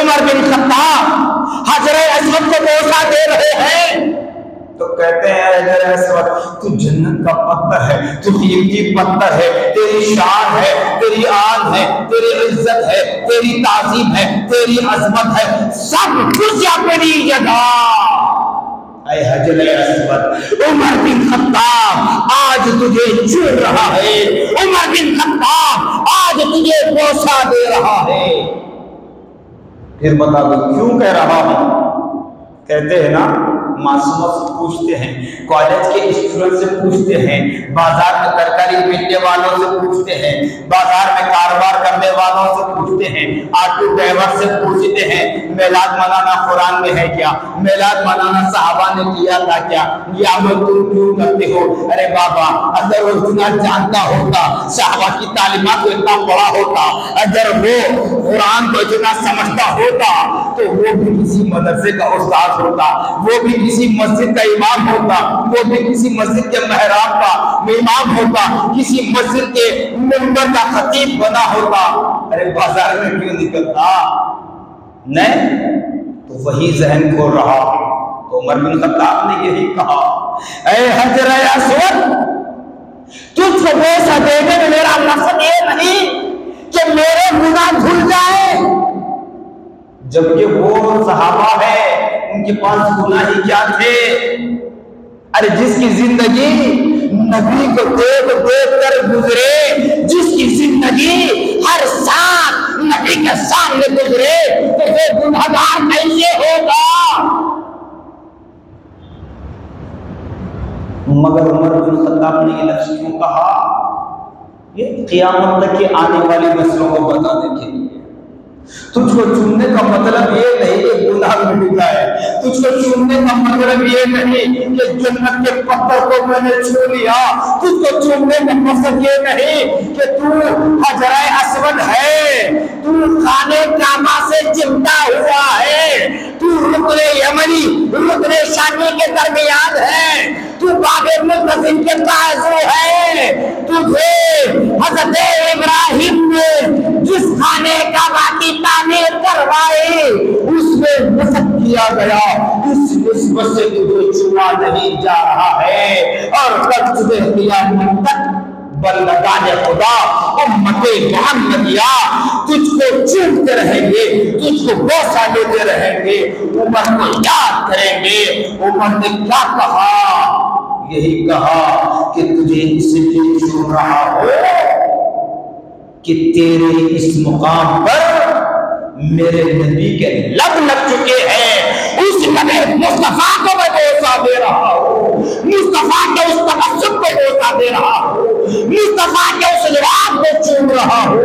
S1: عمر بن خطاب حجر اسود کو بوسہ دے رہے ہیں تو کہتے ہیں حجر اسود تو جنت کا پتھر ہے، تو قیمتی پتھر ہے، تیری شان ہے، تیری آن ہے، تیری عزت ہے، تیری تعظیم ہے، تیری عظمت ہے، سب کچھ اپنی جگہ۔ اے حجر اسود، عمر بن خطاب آج تجھے چھو رہا ہے، عمر بن خطاب آج تجھے بوسہ دے رہا ہے۔ پھر بتا دو کیوں کہہ رہا ہوں؟ کہتے ہیں نا، معصوموں سے پوچھتے ہیں، کالج کے اسٹوڈنٹ سے پوچھتے ہیں، بازار میں ترکاری بیچنے والوں سے پوچھتے ہیں، بازار میں کاروبار کرنے والوں سے پوچھتے ہیں، آٹو ڈرائیور سے پوچھتے ہیں، میلاد منانا قرآن میں ہے کیا؟ میلاد منانا صحابہ نے کیا تھا کیا؟ یہ عمل تم کیوں کرتے ہو؟ ارے بابا، اگر وہ اتنا جانتا ہوتا، صحابہ کی تعلیمات کو اتنا پڑھا ہوتا، اگر وہ قرآن کو اتنا سمجھتا ہوتا تو وہ بھی کسی مدرسے کا استاد ہوتا، وہ بھی کسی مسجد کا امام ہوتا، وہ بھی کسی مسجد کے محراب کا امام ہوتا، کسی مسجد کے منبر کا خطیب بنا ہوتا۔ ارے بازار میں کیوں نکلتا؟ نہیں تو وہی ذہن کھول رہا ہے۔ تو عمر بن خطاب نے یہی کہا، اے حجر اسود، تجھ کو بوسہ دینے میں میرا مقصد یہ نہیں کہ میرے گناہ دھل جائیں، جبکہ وہ صحابہ ہے، ان کے پاس گناہ ہی کیا تھے؟ ارے جس کی زندگی نبی کو دیکھ دیکھ کر گزرے، جس کی زندگی ہر ساتھ نبی کے سامنے گزرے، تو وہ گناہگار کیسے ہوگا؟ مگر عمر بن خطاب نے یہ لفظ کیوں کہا؟ یہ قیامت تک کے آنے والی نسلوں کو بتانے کے لیے۔ تجھ کو چننے کا مطلب یہ نہیں کہ گناہ مٹ جائے، تجھ کو چننے کا مطلب یہ نہیں کہ جنت کے پتھر کو میں نے چھو لیا، تجھ کو چننے کا مقصد یہ نہیں کہ تو حجر اسود ہے، تو خانہ کعبہ سے چمٹا ہوا ہے، تو رکن یمنی رکن شامی کے درمیان ہے، تو باب ملتزم کے بازو ہے، تجھے حضرت ابراہیم نے جس خانہ کعبہ کی تعمیر کروائی اس میں نصب کیا گیا، اس نسبت سے تجھے چنا نہیں جا رہا ہے، اور کل تجھے قیامت تک بندگان خدا امت محمدیہ تجھ کو چومتے رہیں گے، تجھ کو بوسہ دیتے رہیں گے، عمر کو یاد کریں گے۔ عمر نے کیا کہا؟ یہی کہا کہ تجھے اس لیے چن رہا ہو کہ تیرے اس مقام پر میرے نبی کے لب لگ چکے ہیں، اس نبی مصطفیٰ کو میں بوسہ دے رہا ہوں، مصطفیٰ کے اس تبسم کو بوسہ دے رہا ہوں، مصطفیٰ کے اس لباس کو چوم رہا ہوں۔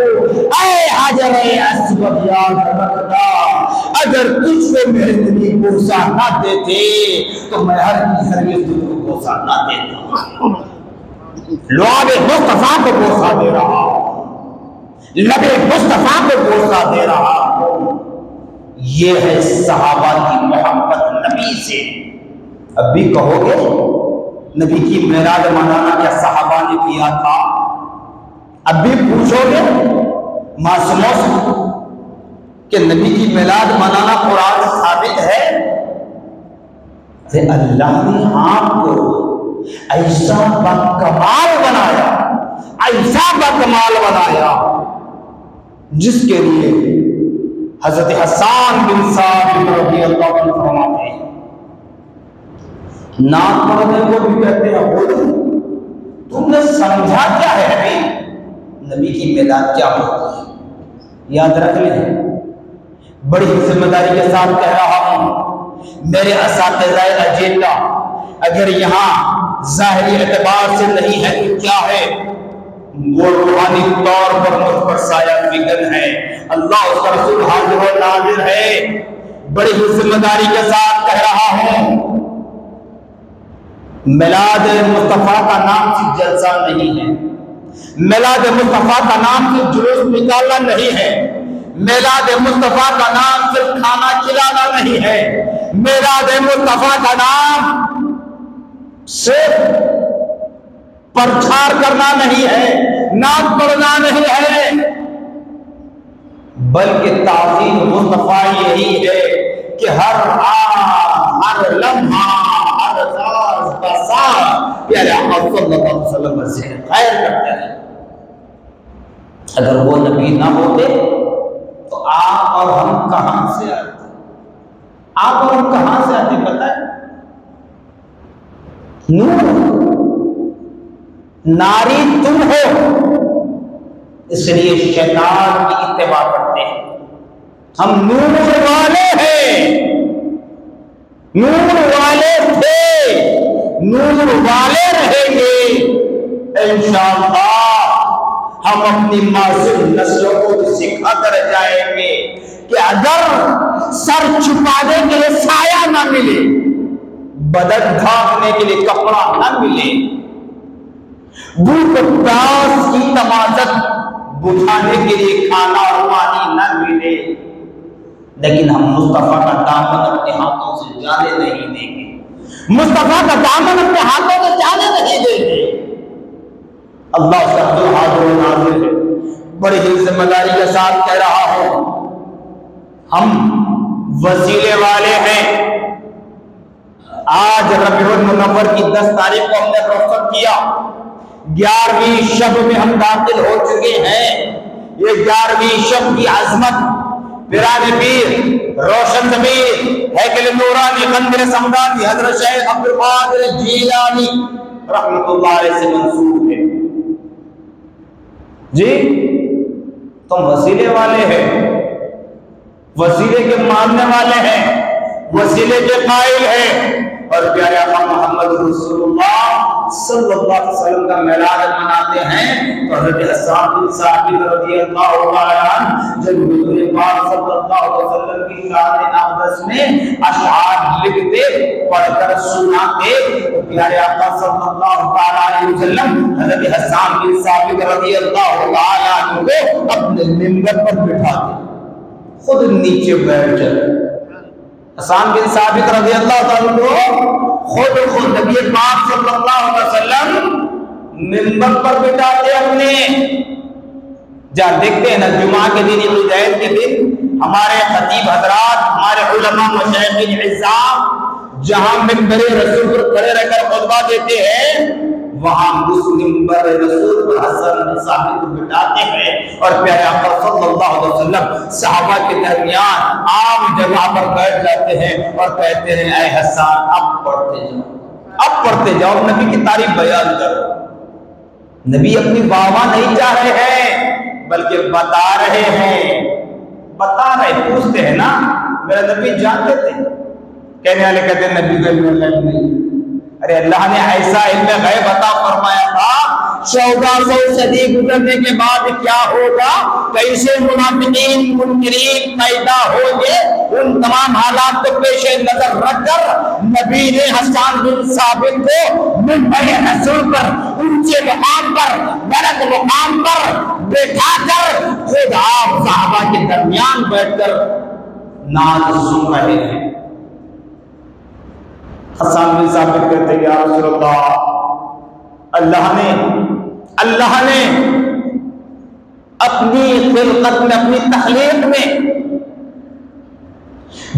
S1: اے حجر اسود یاد رکھنا، اگر تجھ کو میرے نبی بوسہ نہ دیتے تو میں ہرگز تجھ کو بوسہ نہ دیتا۔ لعاب مصطفیٰ کو بوسہ دے رہا ہوں، لب مصطفیٰ کو بوسہ دے رہا ہوں۔ یہ ہے صحابہ کی محبت نبی سے۔ اب بھی کہو گے نبی کی میلاد منانا کیا صحابہ نے کیا تھا؟ اب بھی پوچھو گے معصوموں سے کہ نبی کی میلاد منانا قرآن سے ثابت ہے؟ کہ اللہ نے آپ کو ایسا بکمال بنایا، ایسا بکمال بنایا جس کے لیے حضرت حسان بن ثابت رضی اللہ عنہ فرماتے ہیں، نعت پڑھنے کو بھی کہتے ہیں خود تم نے سمجھا کیا ہے ابھی نبی کی میلاد کیا ہوتی ہے؟ یاد رکھ لیں، بڑی ذمہ داری کے ساتھ کہہ رہا ہوں، میرے اساتذہ اجیلا اگر یہاں ظاہری اعتبار سے نہیں ہے تو کیا ہے؟ وہ روحانی طور پر مجھ پر سایہ فکر ہے، اللہ اس کا رسول حاضر و ناظر ہے۔ بڑی ذمہ داری کے ساتھ کہہ رہا ہوں، میلاد مصطفیٰ کا نام صرف جلسہ نہیں ہے، میلاد مصطفیٰ کا نام صرف جلوس نکالنا نہیں ہے، میلاد مصطفیٰ کا نام صرف کھانا کھلانا نہیں ہے، میلاد مصطفیٰ کا نام صرف پرچار کرنا نہیں ہے، نام پڑھنا نہیں ہے، بلکہ تعظیم مصطفیٰ یہی ہے کہ ہر آن، ہر لمحہ، ہر ساز بساز پیارے آقا صلی اللہ علیہ وسلم کا ذکر خیر کرتے ہیں۔ اگر وہ نبی نہ ہوتے تو آپ اور ہم کہاں سے آتے؟ آپ اور ہم کہاں سے آتے پتہ ہے؟ نور ناری تم ہو، اس لیے شیطان کی اتباع کرتے ہیں۔ ہم نور والے ہیں، نور والے تھے، نور والے رہیں گے انشاءاللہ۔ ہم اپنی معصوم نسلوں کو بھی سکھا کر جائیں گے کہ اگر سر چھپانے کے لیے سایہ نہ ملے، بدن ڈھانپنے کے لیے کپڑا نہ ملے، بھوک پیاس کی تمازت بجھانے کے لیے کھانا اور پانی نہ ملے، لیکن ہم مصطفیٰ کا دامن اپنے ہاتھوں سے جانے نہیں دیں گے، مصطفیٰ کا دامن اپنے ہاتھوں سے جانے نہیں دیں گے۔ اللہ سے حاضر و ناظر ہے، بڑی ہی ذمہ داری کے ساتھ کہہ رہا ہوں، ہم وسیلے والے ہیں۔ آج ربیع المنور کی 10 تاریخ کو ہم نے رخصت کیا، 11ویں شب میں ہم داخل ہو چکے ہیں۔ یہ 11ویں شب کی عظمت، پیران پیر، روشن ضمیر، ہیکل نورانی، قندر سمدانی حضرت شیخ عبد القادر جیلانی رحمت اللہ علیہ سے منسوب ہے۔ جی تم وسیلے والے ہیں، وسیلے کے ماننے والے ہیں، وسیلے کے قائل ہیں، اور پیارے آقا محمد رسول اللہ صلی اللہ علیہ وسلم کا میلاد مناتے ہیں۔ تو حضرت حسان بن ثابت رضی اللہ عنہ جب حضور پاک صلی اللہ علیہ وسلم کی شان اقدس میں اشعار لکھتے، پڑھ کر سناتے، تو پیارے آقا صلی اللہ علیہ وسلم حضرت حسان بن ثابت رضی اللہ عنہ کو اپنے منبر پر بٹھاتے، خود نیچے بیٹھ جاتے۔ حسان بن ثابت رضی اللہ عنہ کو خود نبی پاک صلی اللہ علیہ وسلم منبر پر بٹھاتے اپنے۔ جہاں دیکھتے ہیں نا جمعہ کے دن، عید کے دن ہمارے خطیب حضرات، ہمارے علماء مشائخ اعظام جہاں منبر رسول پر کھڑے رہ کر خطبہ دیتے ہیں، وہاں اس منبر رسول پر حسن بن ثابت کو بٹھاتے ہیں، اور پیارے آقا صلی اللہ علیہ وسلم صحابہ کے درمیان عام جگہ پر بیٹھ جاتے ہیں اور کہتے ہیں اے حسان اب پڑھتے جاؤ، اب پڑھتے جاؤ، نبی کی تعریف بیان کرو۔ نبی اپنی واہ نہیں چاہ رہے ہیں بلکہ بتا رہے ہیں، بتا رہے، پوچھتے ہیں نا میرا نبی جانتے تھے؟ کہنے والے کہتے ہیں نبی کو علم غیب نہیں۔ ارے اللہ نے ایسا علم غیب عطا فرمایا تھا، 1400 صدی گزرنے کے بعد کیا ہوگا، کیسے منافقین منکرین پیدا ہوں گے، ان تمام حالات کو پیش نظر رکھ کر نبی نے حسان بن ثابت کو منبر رسول پر، اونچے مقام پر، بلند مقام پر بٹھا کر خود آپ صحابہ کے درمیان بیٹھ کر نعت سن رہے ہیں۔ حسان بن ثابت کہتے ہیں یا رسول اللہ، اللہ نے اپنی خلقت میں، اپنی تخلیق میں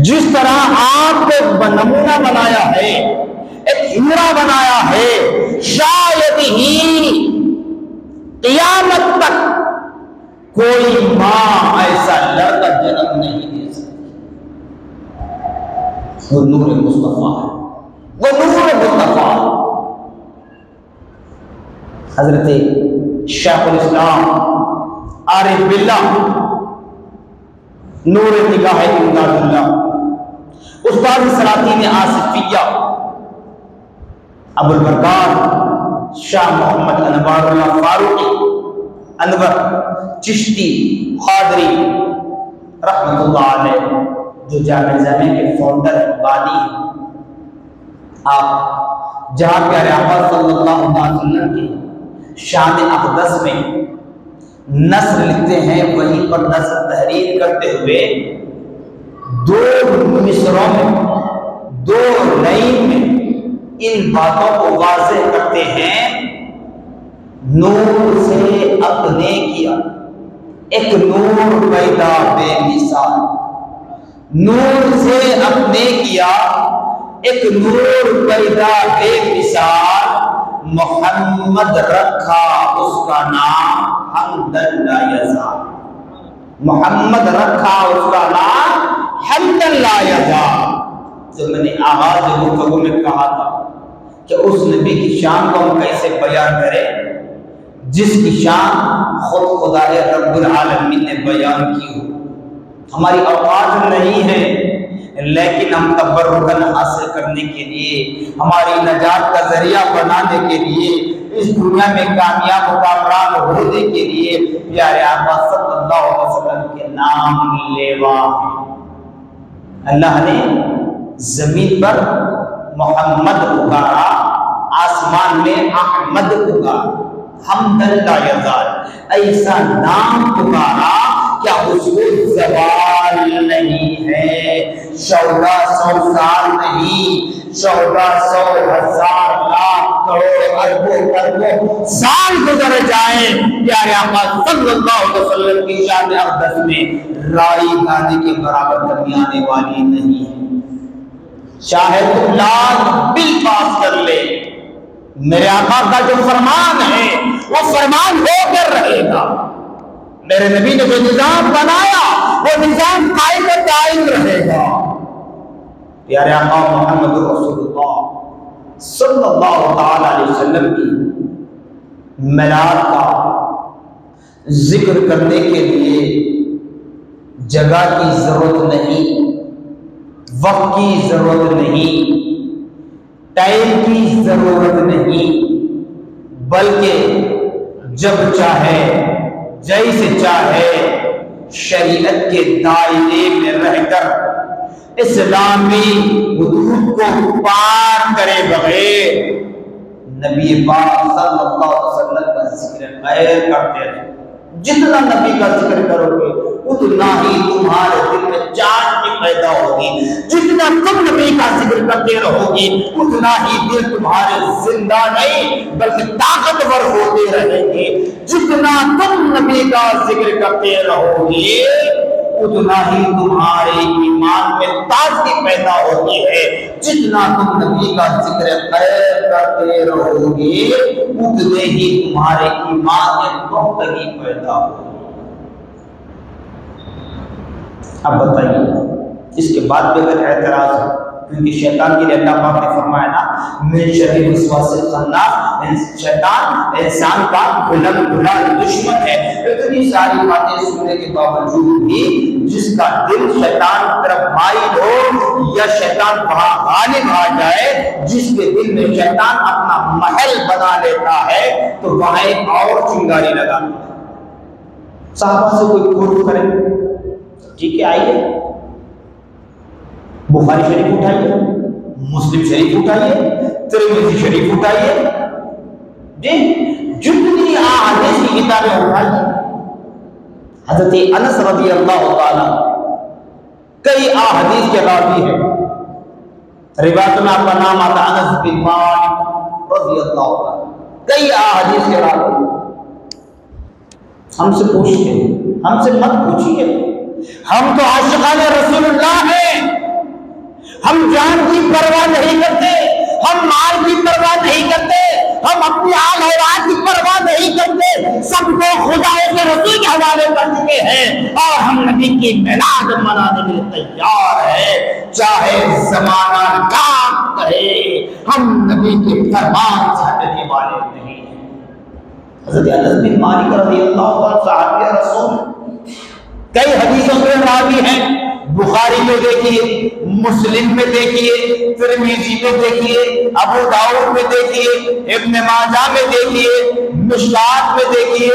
S1: جس طرح آپ کو نمونہ بنایا ہے، ایک ہیرا بنایا ہے، شاید ہی قیامت تک کوئی ماں ایسا لڑکا جنم نہیں دے سکتی۔ وہ نور مصطفیٰ ہے، وہ نور مصطفیٰ۔ حضرت شیخ الاسلام عارف باللہ نور نگاہ امداد اللہ، استاد سلاطین آصفیہ ابو البرکات شاہ محمد انوار اللہ فاروقی انور چشتی قادری رحمت اللہ علیہ، جو جامع جامع کے فاؤنڈر بانی ہیں۔ آپ جہاں پیارے آقا صلی اللہ علیہ وسلم کی شان اقدس میں نثر لکھتے ہیں، وہیں پر نثر تحریر کرتے ہوئے 2 مصروں میں دو لائن میں ان باتوں کو واضح کرتے ہیں۔ نور سے اپنے کیا ایک نور پیدا بے مثال، نور سے اپنے کیا ایک نور پیدا بے مثال، محمد رکھا اس کا نام حمدن لا یزال، محمد رکھا اس کا نام حمدن لا یزال۔ جو میں نے آغاز گفتگو میں کہا تھا کہ اس نبی کی شان کو ہم کیسے بیان کریں جس کی شان خود خدا رب العالمین نے بیان کی ہو۔ ہماری اوقات نہیں ہے، لیکن ہم تبرکن حاصل کرنے کے لیے، ہماری نجات کا ذریعہ بنانے کے لیے، اس دنیا میں کامیاب و کامران ہونے کے لیے پیارے آقا صلی اللہ علیہ وسلم کے نام لیوا ہیں۔ اللہ نے زمین پر محمد پکارا، آسمان میں احمد پکارا، حمدن لا یزال، ایسا نام پکارا کیا اس کو زوال نہیں ہے، 1400 سال نہیں، 1400,000 لاکھ کروڑ اربوں سال گزر جائیں، پیارے آقا صلی اللہ علیہ وسلم کی شان اقدس میں رائی دانے کے برابر کمی آنے والی نہیں ہے۔ چاہے تم لاکھ بل پاس کر لے، میرے آقا کا جو فرمان ہے وہ فرمان ہو کر رہے گا۔ میرے نبی نے جو نظام بنایا وہ نظام قائم و دائم رہے گا۔ پیارے آقا محمد رسول اللہ صلی اللہ تعالی علیہ وسلم کی میلاد کا ذکر کرنے کے لیے جگہ کی ضرورت نہیں، وقت کی ضرورت نہیں، ٹائم کی ضرورت نہیں، بلکہ جب چاہے جیسے چاہے شریعت کے دائرے میں رہ کر اسلامی حدود کو پار کرے بغیر نبی پاک صلی اللہ علیہ وسلم کا ذکر خیر کرتے رہے۔ جتنا نبی کا ذکر کرو گے اتنا ہی تمہارے دل میں چاہت پیدا ہوگی، جتنا تم نبی کا ذکر کرتے رہو گی اتنا ہی دل تمہارے زندہ نہیں بلکہ طاقتور ہوتے رہیں گے، جتنا تم نبی کا ذکر کرتے رہو گے اتنا ہی تمہارے ایمان میں تازگی پیدا ہوتی ہے، جتنا تم نبی کا ذکر خیر کرتے رہو گے اتنے ہی تمہارے ایمان میں پختگی پیدا ہوگی۔ اب بتائیے اس کے بعد بھی اگر اعتراض ہے، کیونکہ شیطان کے لیے اللہ پاک نے فرمایا نا من شر الوسواس الخناس، شیطان انسان کا بھلا دشمن ہے۔ اتنی ساری باتیں سننے کے باوجود بھی جس کا دل شیطان کی طرف مائل ہو یا شیطان وہاں غالب آ جائے، جس کے دل میں شیطان اپنا محل بنا لیتا ہے تو وہاں ایک اور چنگاری لگاتا ہے۔ صحابہ سے کوئی پروف کرے، ٹھیک ہے آئیے بخاری شریف اٹھائیے، مسلم شریف اٹھائیے، ترمذی شریف اٹھائیے، جی جتنی احادیث کی کتابیں اٹھائیے۔ حضرت انس رضی اللہ تعالی کئی احادیث کے راوی ہیں، روایت میں آپ کا نام آتا انس بن مالک رضی اللہ تعالی، کئی احادیث کے راوی۔ ہم سے پوچھتے ہیں، ہم سے مت پوچھیے، ہم تو عاشقان رسول اللہ ہیں، ہم جان کی پرواہ نہیں کرتے، ہم مال کی پرواہ نہیں کرتے، ہم اپنی آل اولاد کی پرواہ نہیں کرتے، سب کو خدا کے رسول کے حوالے کر چکے ہیں اور ہم نبی کی میلاد منانے کے لیے تیار ہیں، چاہے زمانہ لاکھ کہے، ہم نبی کے فرمان سے ہٹنے والے نہیں ہیں۔ حضرت انس بن مالک رضی اللہ عنہ صحابی رسول کئی حدیثوں کے راوی ہیں، بخاری میں دیکھیے، مسلم میں دیکھیے، ترمذی میں دیکھیے، ابو داؤد میں دیکھیے، ابن ماجہ میں دیکھیے، مشکات میں دیکھیے،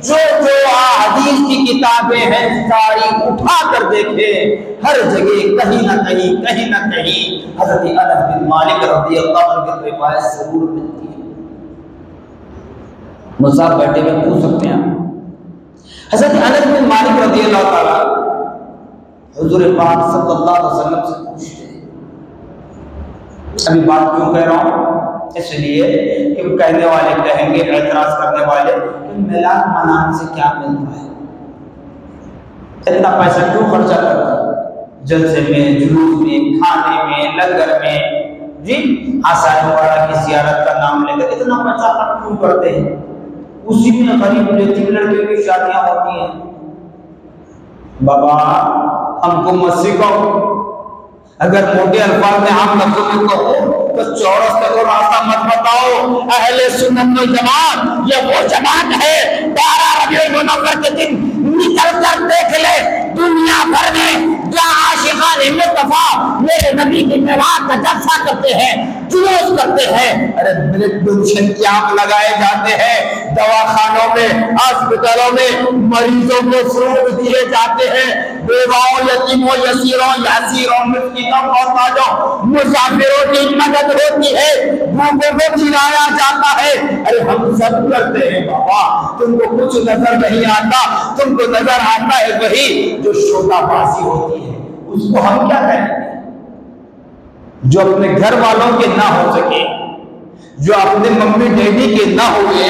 S1: جو جو احادیث کی کتابیں ہیں ساری اٹھا کر دیکھیں، ہر جگہ کہیں نہ کہیں حضرت انس بن مالک رضی اللہ عنہ کی روایت ضرور ملتی ہے۔ مصعب بیٹھے ہوئے پوچھ سکتے ہیں حضرت انس بن مالک رضی اللہ تعالی حضور پاک صلی اللہ علیہ وسلم سے پوچھتے ہیں ابھی بات کیوں کہہ رہا ہوں؟ اس لیے کہ کہنے والے کہیں گے، اعتراض کرنے والے کہ میلاد منانے سے کیا ملتا ہے، اتنا پیسہ کیوں خرچہ کرتا ہے جلسے میں، جلوس میں، کھانے میں، لنگر میں، جی آثار والا کی زیارت کا نام لے کر اتنا پیسہ خرچ کیوں کرتے ہیں؟ اسی میں غریب یتیم لڑکیوں کی شادیاں ہوتی ہیں۔ بابا ہم کو مت سکھاؤ، اگر موٹے الفاظ میں ہم لفظوں میں کہو تو چورس کا راستہ مت بتاؤ۔ اہل سنت والجماعت یہ وہ جماعت ہے 12 ربیع المنور کے دن نکل کر دیکھ لے دنیا بھر میں جہاں عاشقان مصطفیٰ میرے نبی کی میلاد کا جلسہ کرتے ہیں، جلوس کرتے ہیں، ارے بلڈ ڈونیشن کیمپ لگائے جاتے ہیں، دواخانوں میں، ہاسپٹلوں میں مریضوں کو فروٹ دیے جاتے ہیں، بیواؤں، یتیموں، یسیروں، یاسیروں، مسکینوں، محتاجوں، مسافروں کی مدد ہوتی ہے، بھوکوں کو کھلایا جاتا ہے۔ ارے ہم سب کرتے ہیں بابا، تم کو کچھ نظر نہیں آتا، تم کو نظر آتا ہے وہی جو شوکا بازی ہوتی ہے، اس کو ہم کیا کہیں گے؟ جو اپنے گھر والوں کے نہ ہو سکے، جو اپنے ممی ڈیڈی کے نہ ہوئے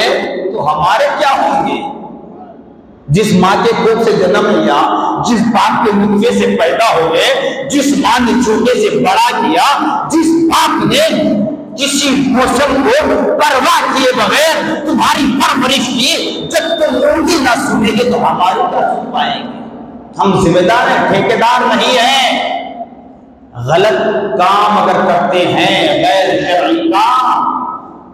S1: تو ہمارے کیا ہوں گے؟ جس ماں کے کوکھ سے جنم لیا، جس باپ کے نطفے سے پیدا ہوئے، جس ماں نے چھوٹے سے بڑا کیا، جس باپ نے کسی موسم کو پرواہ کیے بغیر تمہاری پرورش کی، جب تم ان کی نہ سنیں گے تو ہماری کیا سن پائیں گے؟ ہم ذمہ دار ہیں، ٹھیکیدار نہیں ہیں۔ غلط کام اگر کرتے ہیں، غیر شرعی کام،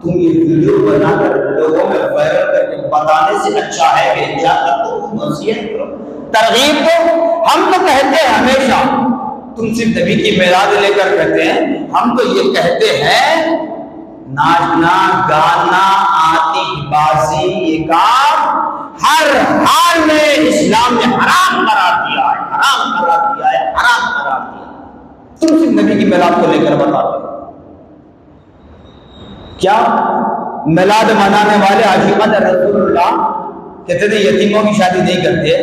S1: تم یہ ویڈیو بنا کر لوگوں میں وائرل کر کے بتانے سے اچھا ہے کہ جا کر تم نصیحت کرو، ترغیب دو۔ ہم تو کہتے ہیں ہمیشہ، تم صرف نبی کی میلاد لے کر کہتے ہیں، ہم تو یہ کہتے ہیں ناچنا، گانا، آتش بازی یہ کام ہر حال میں اسلام نے حرام قرار دیا ہے، حرام قرار دیا ہے، حرام قرار دیا ہے۔ تم صرف نبی کی میلاد کو لے کر بتاتے ہو۔ کیا میلاد منانے والے عاشقان رسول اللہ کہتے تھے یتیموں کی شادی نہیں کرتے؟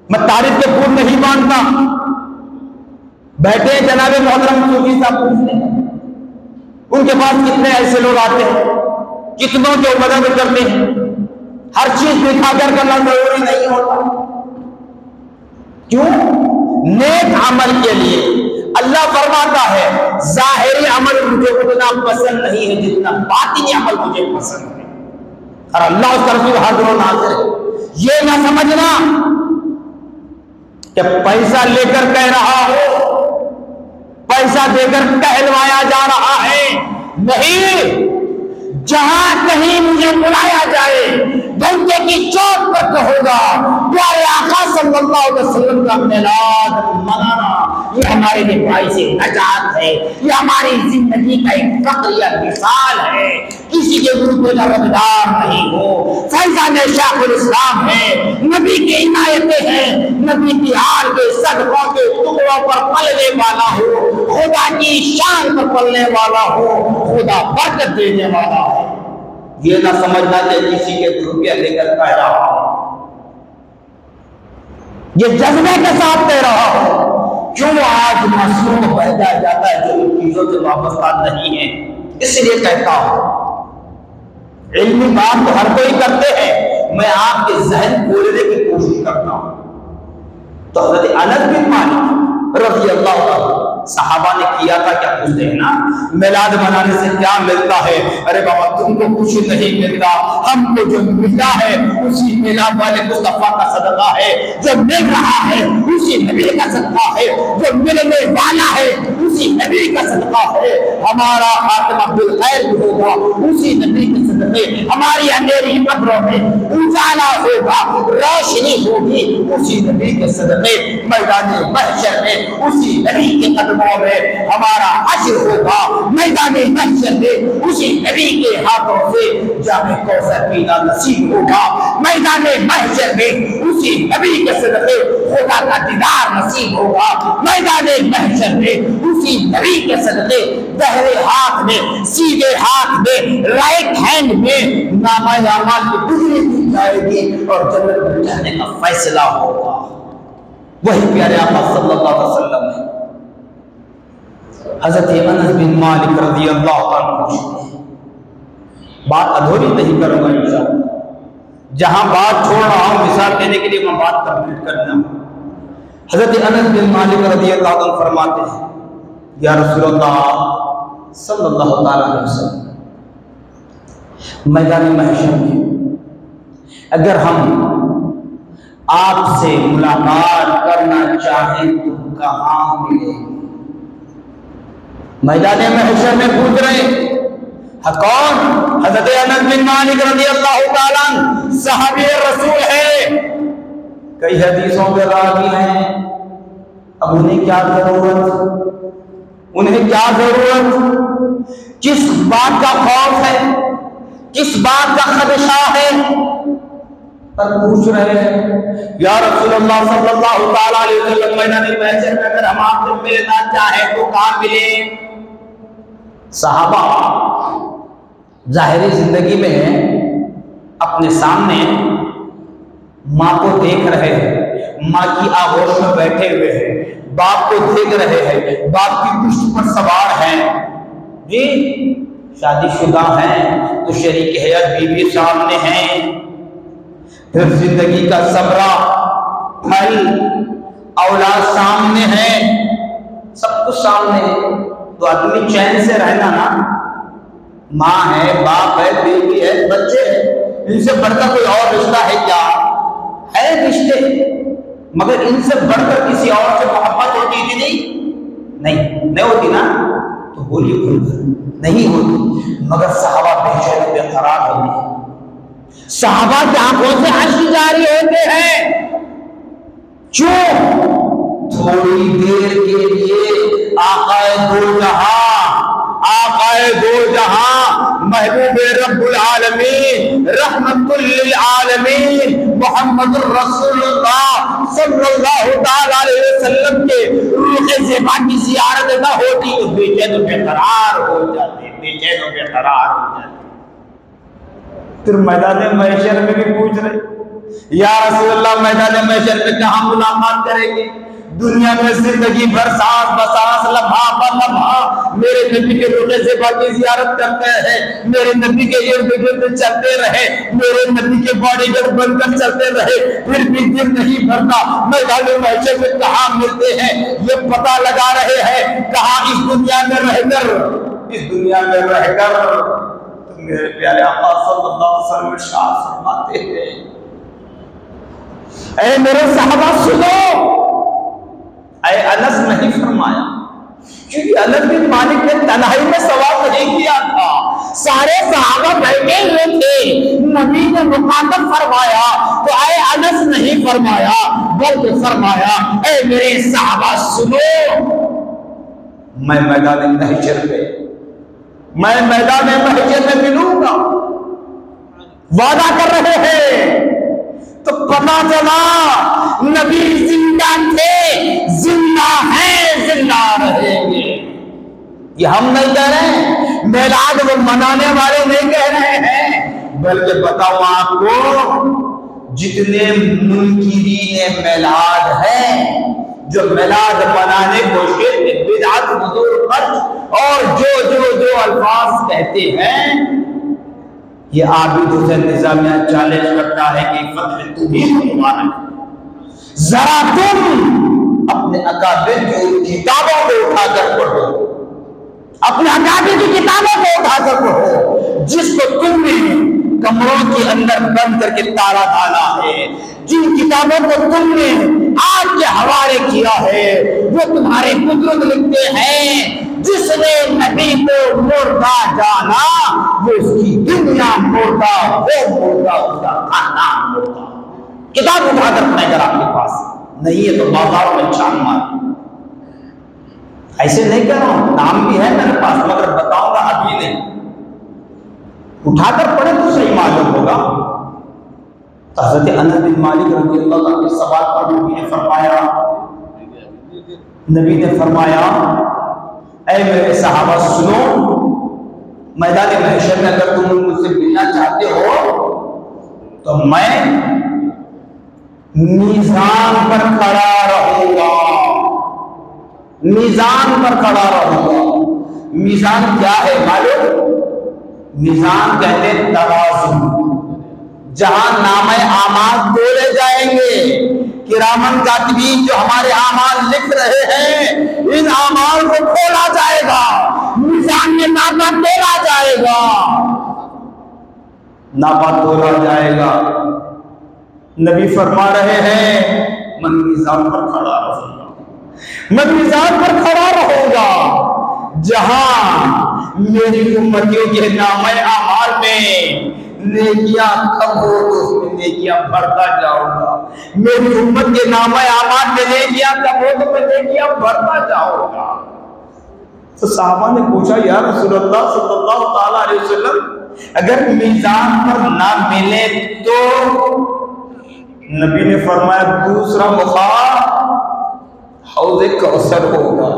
S1: میں تاریخ کے پھول نہیں مانتا، بیٹھے جناب محترم صوفی صاحب پوچھتے ہیں ان کے پاس کتنے ایسے لوگ آتے ہیں کتنوں کی مدد کرتے ہیں، ہر چیز دکھا کر کرنا ضروری نہیں ہوتا۔ کیوں؟ نیک عمل کے لیے اللہ فرماتا ہے ظاہری عمل مجھے اتنا پسند نہیں ہے جتنا باطنی عمل مجھے پسند ہے، اور اللہ اس کا رسول حاضر و ناظر ہے۔ یہ نہ سمجھنا کہ پیسہ لے کر کہہ رہا ہو، پیسہ دے کر کہلوایا جا رہا ہے، نہیں، جہاں کہیں مجھے بلایا جائے گھنٹے کی چوٹ پر کہوں گا پیارے آقا صلی اللہ علیہ وسلم کا میلاد منانا یہ ہمارے لیے باعث نجات ہے، یہ ہماری زندگی کا ایک فخریہ مثال ہے۔ کسی کے گروپ میں ربدار نہیں ہو، فیضان شیخ الاسلام ہے، نبی کی عنایتیں ہیں، نبی کی آل کے صدقوں کے ٹکڑوں پر پلنے والا ہو، خدا کی شان پر پلنے والا ہو، خدا برکت دینے والا ہے۔ یہ نہ سمجھنا کہ کسی کے روپیہ لے کر کہہ رہا ہوں، یہ جذبے کے ساتھ کہہ رہا ہوں۔ کیوں آج معصوم بہتا جاتا ہے جو ان چیزوں سے وابستہ نہیں ہے، اس لیے کہتا ہوں علمی بات تو ہر کوئی کرتے ہیں، میں آپ کے ذہن کھولنے کی کوشش کرتا ہوں۔ تو حضرت انس بن مالک رضی اللہ عنہ صحابہ نے کیا تھا، کیا پوچھتے ہیں نا میلاد منانے سے کیا ملتا ہے؟ ارے بابا تم کو کچھ نہیں ملتا، ہم کو جو ملا ہے اسی میلاد والے مصطفیٰ کا صدقہ ہے، جو مل رہا ہے اسی نبی کا صدقہ ہے، جو ملنے والا ہے اسی نبی کا صدقہ ہے۔ ہمارا خاتمہ بالخیر بھی ہوگا اسی نبی کے صدقے، ہماری اندھیری قبروں میں اجالا ہوگا، روشنی ہوگی اسی نبی کے صدقے، میدان محشر میں اسی نبی کے قدموں میں ہمارا حشر ہوگا، میدان محشر میں اسی نبی کے ہاتھوں سے جام کوثر پینا نصیب ہوگا، میدان محشر میں اسی نبی کے صدقے خدا کا دیدار نصیب ہوگا، میدان محشر میں اسی نبی کے صدقے دہرے ہاتھ میں، سیدھے ہاتھ میں، رائٹ ہینڈ میں نامہ اعمال کی ڈگری دی جائے گی اور جنت میں جانے کا فیصلہ ہوگا۔ وہی پیارے آقا صلی اللہ علیہ وسلم ہے۔ حضرت انس بن مالک رضی اللہ عنہ پوچھتے ہیں، بات ادھوری نہیں کروں گا انشاءاللہ، جہاں بات چھوڑ رہا ہوں مثال دینے کے لیے میں بات کمپلیٹ کرنا ہوں۔ حضرت انس بن مالک رضی اللہ عنہ فرماتے ہیں، یا رسول اللہ صلی اللہ تعالی علیہ وسلم، میدان محشر میں اگر ہم آپ سے ملاقات کرنا چاہیں تو کہاں ملیں گے؟ میدان محشر میں پوچھ رہے کون؟ حضرت انس بن مالک رضی اللہ تعالیٰ عنہ صحابی رسول ہے، کئی حدیثوں کے راوی ہیں۔ اب انہیں کیا ضرورت، کس بات کا خوف ہے، کس بات کا خدشہ ہے، پر پوچھ رہے ہیں یا رسول اللہ صلی اللہ تعالیٰ علیہ وسلم، میدان محشر میں اگر ہم آپ سے ملنا چاہیں تو کہاں ملیں؟ صحابہ ظاہری زندگی میں اپنے سامنے ماں کو دیکھ رہے ہیں، ماں کی آغوش میں بیٹھے ہوئے ہیں، باپ کو دیکھ رہے ہیں، باپ کی پشت پر سوار ہیں، جی شادی شدہ ہیں تو شریک حیات بیوی سامنے ہیں، پھر زندگی کا ثمرہ پھل اولاد سامنے ہے، سب کچھ سامنے ہے، تو آدمی چین سے رہنا نا، ماں ہے، باپ ہے، بیوی ہے، بچے ہیں، ان سے بڑھ کر کوئی اور رشتہ ہے کیا؟ ہے رشتے، مگر ان سے بڑھ کر کسی اور سے محبت ہوتی تھی نہیں ہوتی نا، تو بولیے کھل کر نہیں ہوتی، مگر صحابہ بے چین بے قرار ہوتے ہیں، صحابہ کی آنکھوں سے اشک جاری ہوتے ہیں، کیوں؟ تھوڑی دیر کے لیے آقائے دو جہاں محبوب رب العالمین رحمت للعالمین محمد الرسول اللہ صلی اللہ تعالی علیہ وسلم کے روح زیبا کی زیارت نہ ہوتی تو بے چین و بے قرار ہو جاتے، پھر میدان محشر میں بھی پوچھ رہے یا رسول اللہ میدان محشر میں کہاں ملاقات کریں گے؟ دنیا میں زندگی بھر سانس بسانس لمحہ بر لمحہ میرے نبی کے روح زیبا کی زیارت کرتے ہیں، میرے نبی کے ارد گرد چلتے رہے، میرے نبی کے باڈی گارڈ بن کر چلتے رہے، پھر بھی دل نہیں بھرتا، میدان محشر میں کہاں ملتے ہیں یہ پتہ لگا رہے ہیں، کہاں اس دنیا میں رہ کر میرے پیارے آقا صلی اللہ علیہ وسلم ارشاد فرماتے ہیں، اے میرے صحابہ سنو، اے انس نہیں فرمایا، کیونکہ انس بن مالک نے تنہائی میں سوال نہیں کیا تھا، سارے صحابہ بیٹھے ہوئے تھے، نبی نے مخاطب فرمایا تو اے انس نہیں فرمایا، بلکہ فرمایا اے میرے صحابہ سنو، میں میدان محشر میں ملوں گا، وعدہ کر رہے ہیں، تو پتہ چلا نبی زندہ تھے، زندہ ہیں، زندہ رہیں گے۔ یہ ہم نہیں کہہ رہے ہیں، میلاد وہ منانے والے نہیں کہہ رہے ہیں، بلکہ بتاؤں آپ کو جتنے منکرین میلاد ہیں، جو میلاد منانے کو شرک بدعت حضور خرچ اور جو الفاظ کہتے ہیں، یہ عابد حسین نظامیہ چیلنج کرتا ہے کہ فتح توحید مبارک، ذرا تم اپنے اکابر کی کتابوں کو اٹھا کر پڑھو، اپنے اکابر کی کتابوں کو اٹھا کر پڑھو، جس کو تم نے کمروں کے اندر بند کر کے تالا ڈالا ہے، جن کتابوں کو تم نے آگ کے حوالے کیا ہے، وہ تمہارے بزرگ لکھتے ہیں، جس نے نبی کو مردہ جانا وہ اس کی دنیا مردہ، وہ مردہ اس کا خاندان مردہ۔ کتاب اٹھا کر پڑھیں اگر آپ کے پاس نہیں ہے تو بازار میں چھان مار، ایسے نہیں کہہ رہا ہوں، نام بھی ہے میرے پاس مگر بتاؤں گا ابھی نہیں، اٹھا کر پڑھیں تو صحیح معلوم ہوگا۔ حضرت انس بن مالک رضی اللہ عنہ کے سوال پر نبی نے فرمایا اے میرے صحابہ سنو، میدان محشر میں اگر تم مجھ سے ملنا چاہتے ہو تو میں میزان پر کھڑا رہوں گا، میزان پر کھڑا رہوں گا۔ میزان کیا ہے معلوم؟ میزان کہتے ہیں ترازو، جہاں نامہ اعمال تولے جائیں گے، کرامن کاتبین جو ہمارے اعمال لکھ رہے ہیں، ان اعمال کو کھولا جائے گا، میزان میں ناپا تولا جائے گا، ناپا تولا جائے گا۔ نبی فرما رہے ہیں میں میزان پر کھڑا رہوں گا، میں میزان پر کھڑا رہوں گا، جہاں میری امتیوں کے نامہ اعمال میں نیکیاں کم ہو تو اس میں نیکیاں بڑھتا جاؤں گا، میری امت کے نامہ اعمال میں نیکیاں کم ہو تو میں نیکیاں بڑھتا جاؤں گا۔ تو صحابہ نے پوچھا یا رسول اللہ صلی اللہ تعالی علیہ وسلم اگر میزان پر نہ ملے تو؟ نبی نے فرمایا دوسرا مقام حوض کوثر ہوگا۔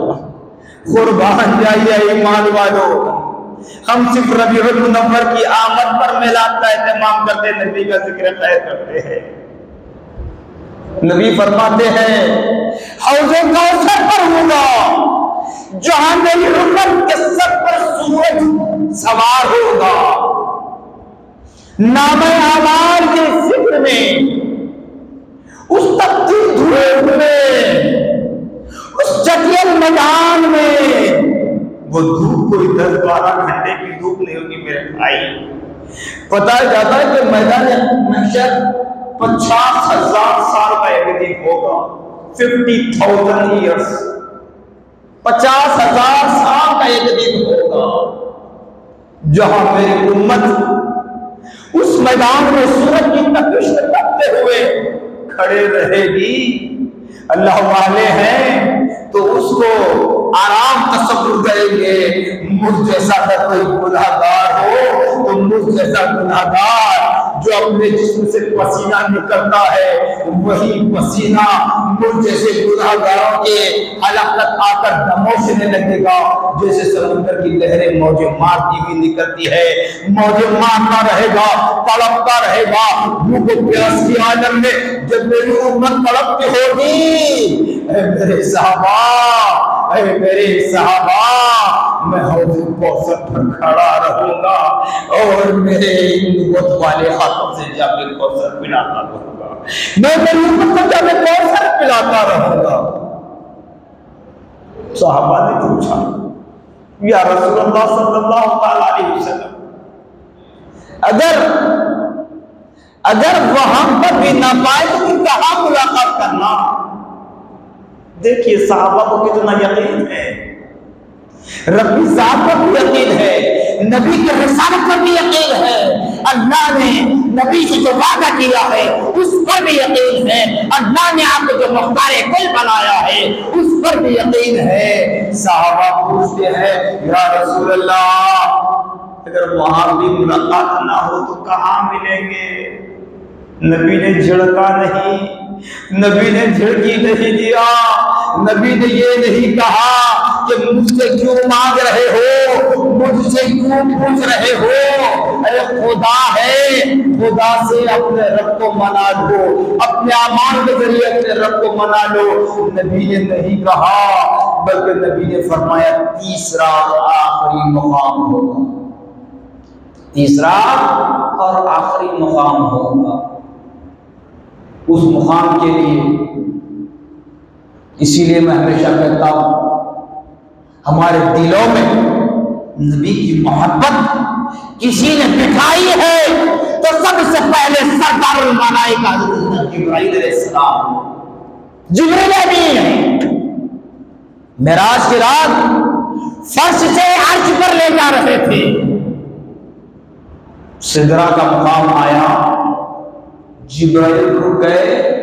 S1: قربان جائیے ایمان والو، ہم صرف ربیع المنور کی آمد پر میلاد کا اہتمام کرتے ہیں، نبی کا ذکر خیر کرتے ہیں۔ نبی فرماتے ہیں حوض کوثر پر ہوگا، جہاں میری امت کے سر پر سورج سوار ہوگا، نامہ اعمال کے فکر میں، اس تپتی دھوپ میں، اس چٹیل میدان میں، وہ دھوپ کوئی 10-12 گھنٹے کی دھوپ نہیں ہوگی میرے بھائی۔ بتایا جاتا ہے کہ میدان محشر 50,000 سال کا ایک دن ہوگا، 50,000 ایئرس، 50,000 سال کا ایک دن ہوگا، جہاں میری امت اس میدان میں سورج کی تپش میں تپتے ہوئے کھڑے رہے گی۔ اللہ والے ہیں تو اس کو آرام تصور کریں گے، مجھ جیسا اگر کوئی گناہگار ہو تو مجھ جیسا گناہگار جو اپنے جسم سے پسینہ نکلتا ہے، وہی پسینہ مجھ جیسے گناہگاروں کے حلق تک آ کر دموشنے لگے گا، جیسے سمندر کی لہریں موجیں مارتی ہوئی نکلتی ہے، موجیں مارتا رہے گا، تڑپتا رہے گا، بھوک و پیاس کی عالم میں جب میری امت تڑپتی ہوگی، اے میرے صحابہ، اے میرے صحابہ، میں حوض کوثر پر کھڑا رہوں گا اور میرے نبوت والے ہاتھوں سے جا کے کوثر پلاتا رہوں گا، میں میری امت کو جا کے کوثر پلاتا رہوں گا۔ صحابہ نے پوچھا یا رسول اللہ صلی اللہ علیہ وسلم اگر وہاں پر بھی نہ پائے تو پھر کہاں ملاقات کرنا؟ دیکھیے صحابہ کو کتنا یقین ہے، ربی ذات پر بھی یقین ہے، نبی کے رسالت پر بھی یقین ہے، اللہ نے نبی سے جو وعدہ کیا ہے اس پر بھی یقین ہے، اللہ نے آپ کو جو مختار کل بنایا ہے اس پر بھی یقین ہے۔ صحابہ پوچھتے ہیں یا رسول اللہ اگر وہاں بھی ملاقات نہ ہو تو کہاں ملیں گے؟ نبی نے جھڑکا نہیں، نبی نے جھڑکی نہیں دیا، نبی نے یہ نہیں کہا کہ مجھ سے کیوں مانگ رہے ہو، مجھ سے کیوں پوچھ رہے ہو، اے خدا ہے، خدا سے اپنے رب کو منا لو، اپنے اعمال کے ذریعے اپنے رب کو منا لو۔ نبی نے نہیں کہا، بلکہ نبی نے فرمایا تیسرا اور آخری مقام ہوگا، تیسرا اور آخری مقام ہوگا۔ اس مقام کے لیے اسی لیے میں ہمیشہ کہتا ہوں ہمارے دلوں میں نبی کی محبت کسی نے بٹھائی ہے تو سب سے پہلے سردار الملائکہ حضرت جبرائیل علیہ السلام، جبرائیل امین معراج کی رات فرش سے عرش پر لے جا رہے تھے، سدرہ کا مقام آیا، جبرائیل رک گئے،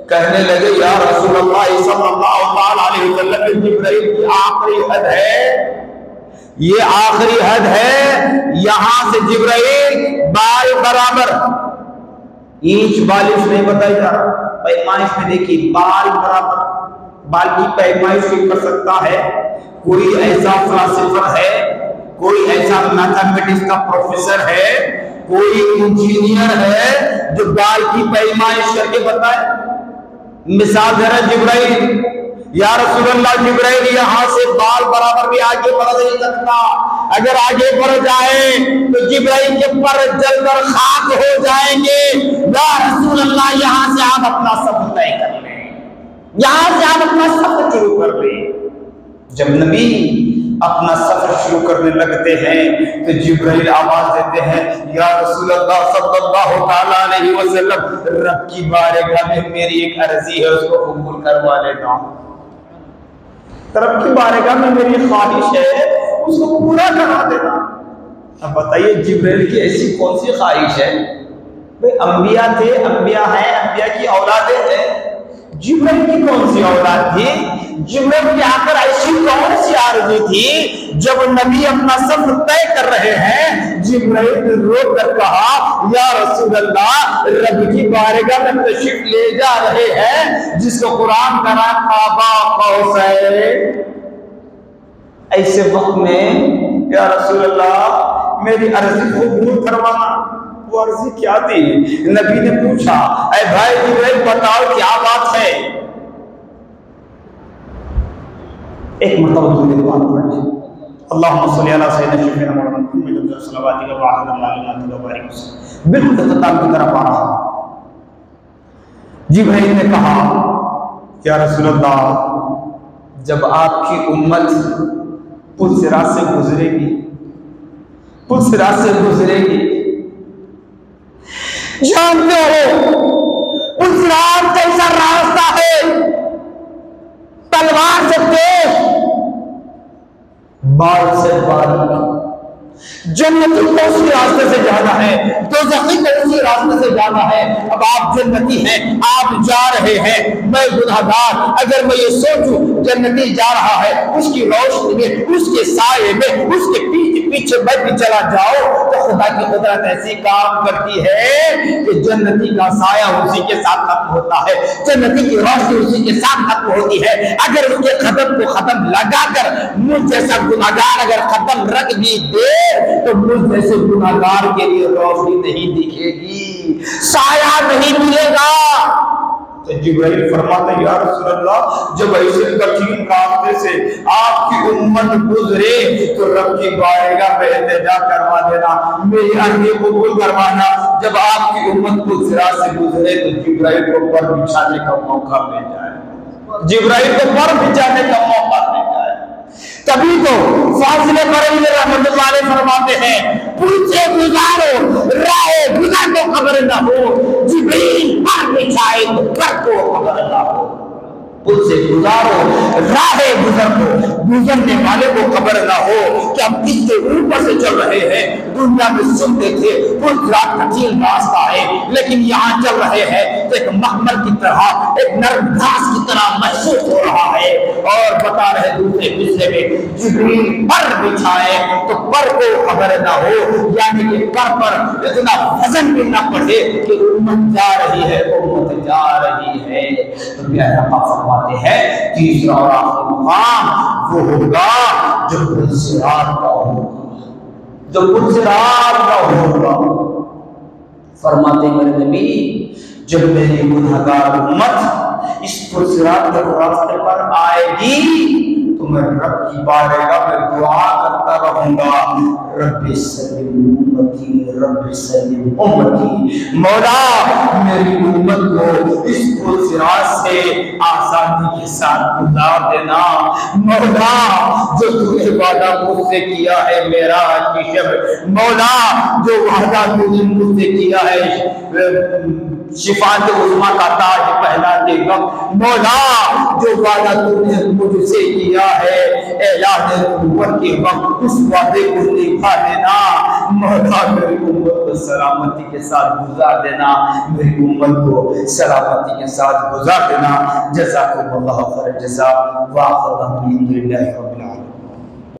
S1: کہنے لگے یا رسول اللہ صلی اللہ علیہ وسلم جبرائیل کی آخری حد ہے، یہ آخری حد ہے، یہاں سے جبرائیل بال برابر، اینچ بالش نہیں بتائی جا رہا، پیمائش میں دیکھیے بال برابر، بال کی پیمائش بھی کر سکتا ہے، کوئی ایسا فلسفر ہے، کوئی ایسا میتھمیٹکس کا پروفیسر ہے، کوئی انجینئر ہے جو بال کی پیمائش کر کے بتائے۔ مثال ذرا جبرائیل یا رسول اللہ جبرائیل یہاں سے بال برابر بھی آگے بڑھ نہیں سکتا، اگر آگے بڑھ جائے تو جبرائیل کے پر جل کر خاک ہو جائیں گے، یا رسول اللہ یہاں سے آپ اپنا سفر طے کر لیں، یہاں سے آپ اپنا سفر شروع کر لیں۔ جب نبی اپنا سفر شروع کرنے لگتے ہیں تو جبرائیل آواز دیتے ہیں، یا رسول اللہ صلی اللہ تعالیٰ علیہ وسلم، رب کی بارگاہ میں میری ایک عرضی ہے، اس کو قبول کروا لیتا ہوں۔ رب کی بارگاہ میں میری خواہش ہے، اس کو پورا کرا دینا۔ اب بتائیے جبرائیل کی ایسی کون سی خواہش ہے؟ بھئی انبیاء تھے، انبیاء ہیں، انبیاء کی اولادیں ہیں، جبرائیل کی کون سی اولاد تھی؟ جبرائیل کی آخر ایسی کون سی آرزو تھی؟ جب نبی اپنا سفر طے کر رہے ہیں، جبرائیل نے رو کر کہا، یا رسول اللہ رب کی بارگاہ میں تشریف لے جا رہے ہیں جس کو قرآن کا نام قاب قوسین۔ ایسے وقت میں یا رسول اللہ میری عرضی قبول کروانا۔ وہ عرضی کیا تھی؟ نبی نے پوچھا، اے بھائی جبرائیل بتاؤ کیا بات ہے؟ ایک مرتبہ تم نے بات پڑھ لی، اللہم صلی علی سیدنا شفیعنا مولانا محمد صلواتک و علیہ علیہ وبارک وسلم، بالکل اختتام کی طرف آ رہا۔ جبرائیل نے کہا، یا رسول اللہ جب آپ کی امت پل صراط سے گزرے گی، پل صراط سے گزرے گی، جانتے ہو پل صراط کیسا راستہ ہے؟ تلوار سے تیز، بال سے باریک۔ جنتی کو اسی راستے سے جانا ہے، دوزخی کو اسی راستے سے جانا ہے۔ اب آپ جنتی ہیں، آپ جا رہے ہیں، میں گناہگار، اگر میں یہ سوچوں جنتی جا رہا ہے، اس کی روشنی میں، اس کے سائے میں، اس کے پیچھے میں بھی چلا جاؤ، تو خدا کی قدرت ایسی کام کرتی ہے کہ جنتی کا سایہ اسی کے ساتھ ختم ہوتا ہے، جنتی کی روشنی اسی کے ساتھ ختم ہوتی ہے۔ اگر اس کے قدم کو ختم لگا کر مجھ جیسا گناہگار اگر قدم رکھ بھی دے تو مجھ جیسے گناہگار کے لیے روشنی نہیں دکھے گی، سایہ نہیں ملے گا۔ تو جبرائیل فرماتا ہے، یا رسول اللہ جب ایسے کٹھن راستے سے آپ کی امت گزرے تو رب کی بارگاہ میں التجا کروا دینا، میری عرضی قبول کروانا۔ جب آپ کی امت کو صراط سے گزرے تو جبرائیل کو پر بچھانے کا موقع مل جائے، جبرائیل کو پر بچھانے کا موقع مل جائے۔ تبھی تو فاضل بریلوی رحمۃ اللہ علیہ فرماتے ہیں، پل سے گزارو راہ گزر کو خبر نہ ہو، جبریل پر بچھائے تو پر کو خبر نہ ہو۔ پل سے گزارو راہ گزر کو، گزرنے والے کو خبر نہ ہو کہ ہم کس کے اوپر سے چل رہے ہیں۔ دنیا میں سنتے تھے پل صراط کٹھن راستہ ہے، لیکن یہاں چل رہے ہیں تو ایک مخمل کی طرح، ایک نرم گھاس کی طرح محسوس ہو رہا ہے۔ اور بتا رہے دوسرے حصے میں، جبریل پر بچھائے تو پر کو خبر نہ ہو، یعنی کہ پر اتنا وزن بھی نہ پڑے کہ امت جا رہی ہے، امت جا رہی ہے۔ تو پیارے آقا فرماتے ہیں، تیسرا اور آخری مقام وہ ہوگا جو پل صراط کا ہوگا، جو پل صراط کا ہوگا۔ فرماتے ہیں میرے نبی، جب میری گنہگار امت اس پل صراط کے راستے پر آئے گی تو میں رب کی بارگاہ میں دعا کرتا رہوں گا، رب سلم امتی، رب سلم امتی، مولا میری امت کو اس پل صراط سے آسانی کے ساتھ گزار دینا۔ مولا جو تو نے وعدہ مجھ سے کیا ہے معراج کی شب، مولا جو وعدہ تو نے مجھ سے کیا ہے شفاعت عظمیٰ کا تاج پہناتے وقت، مولا جو وعدہ تو نے مجھ سے کیا ہے اعلان نبوت کے وقت، اس وعدے کو نبھا دینا۔ مولا میری امت کو سلامتی کے ساتھ گزار دینا، میری امت کو سلامتی کے ساتھ گزار دینا۔ جزاکم اللہ خیر الجزاء، وآخر دعوانا الحمدللہ رب العالمین۔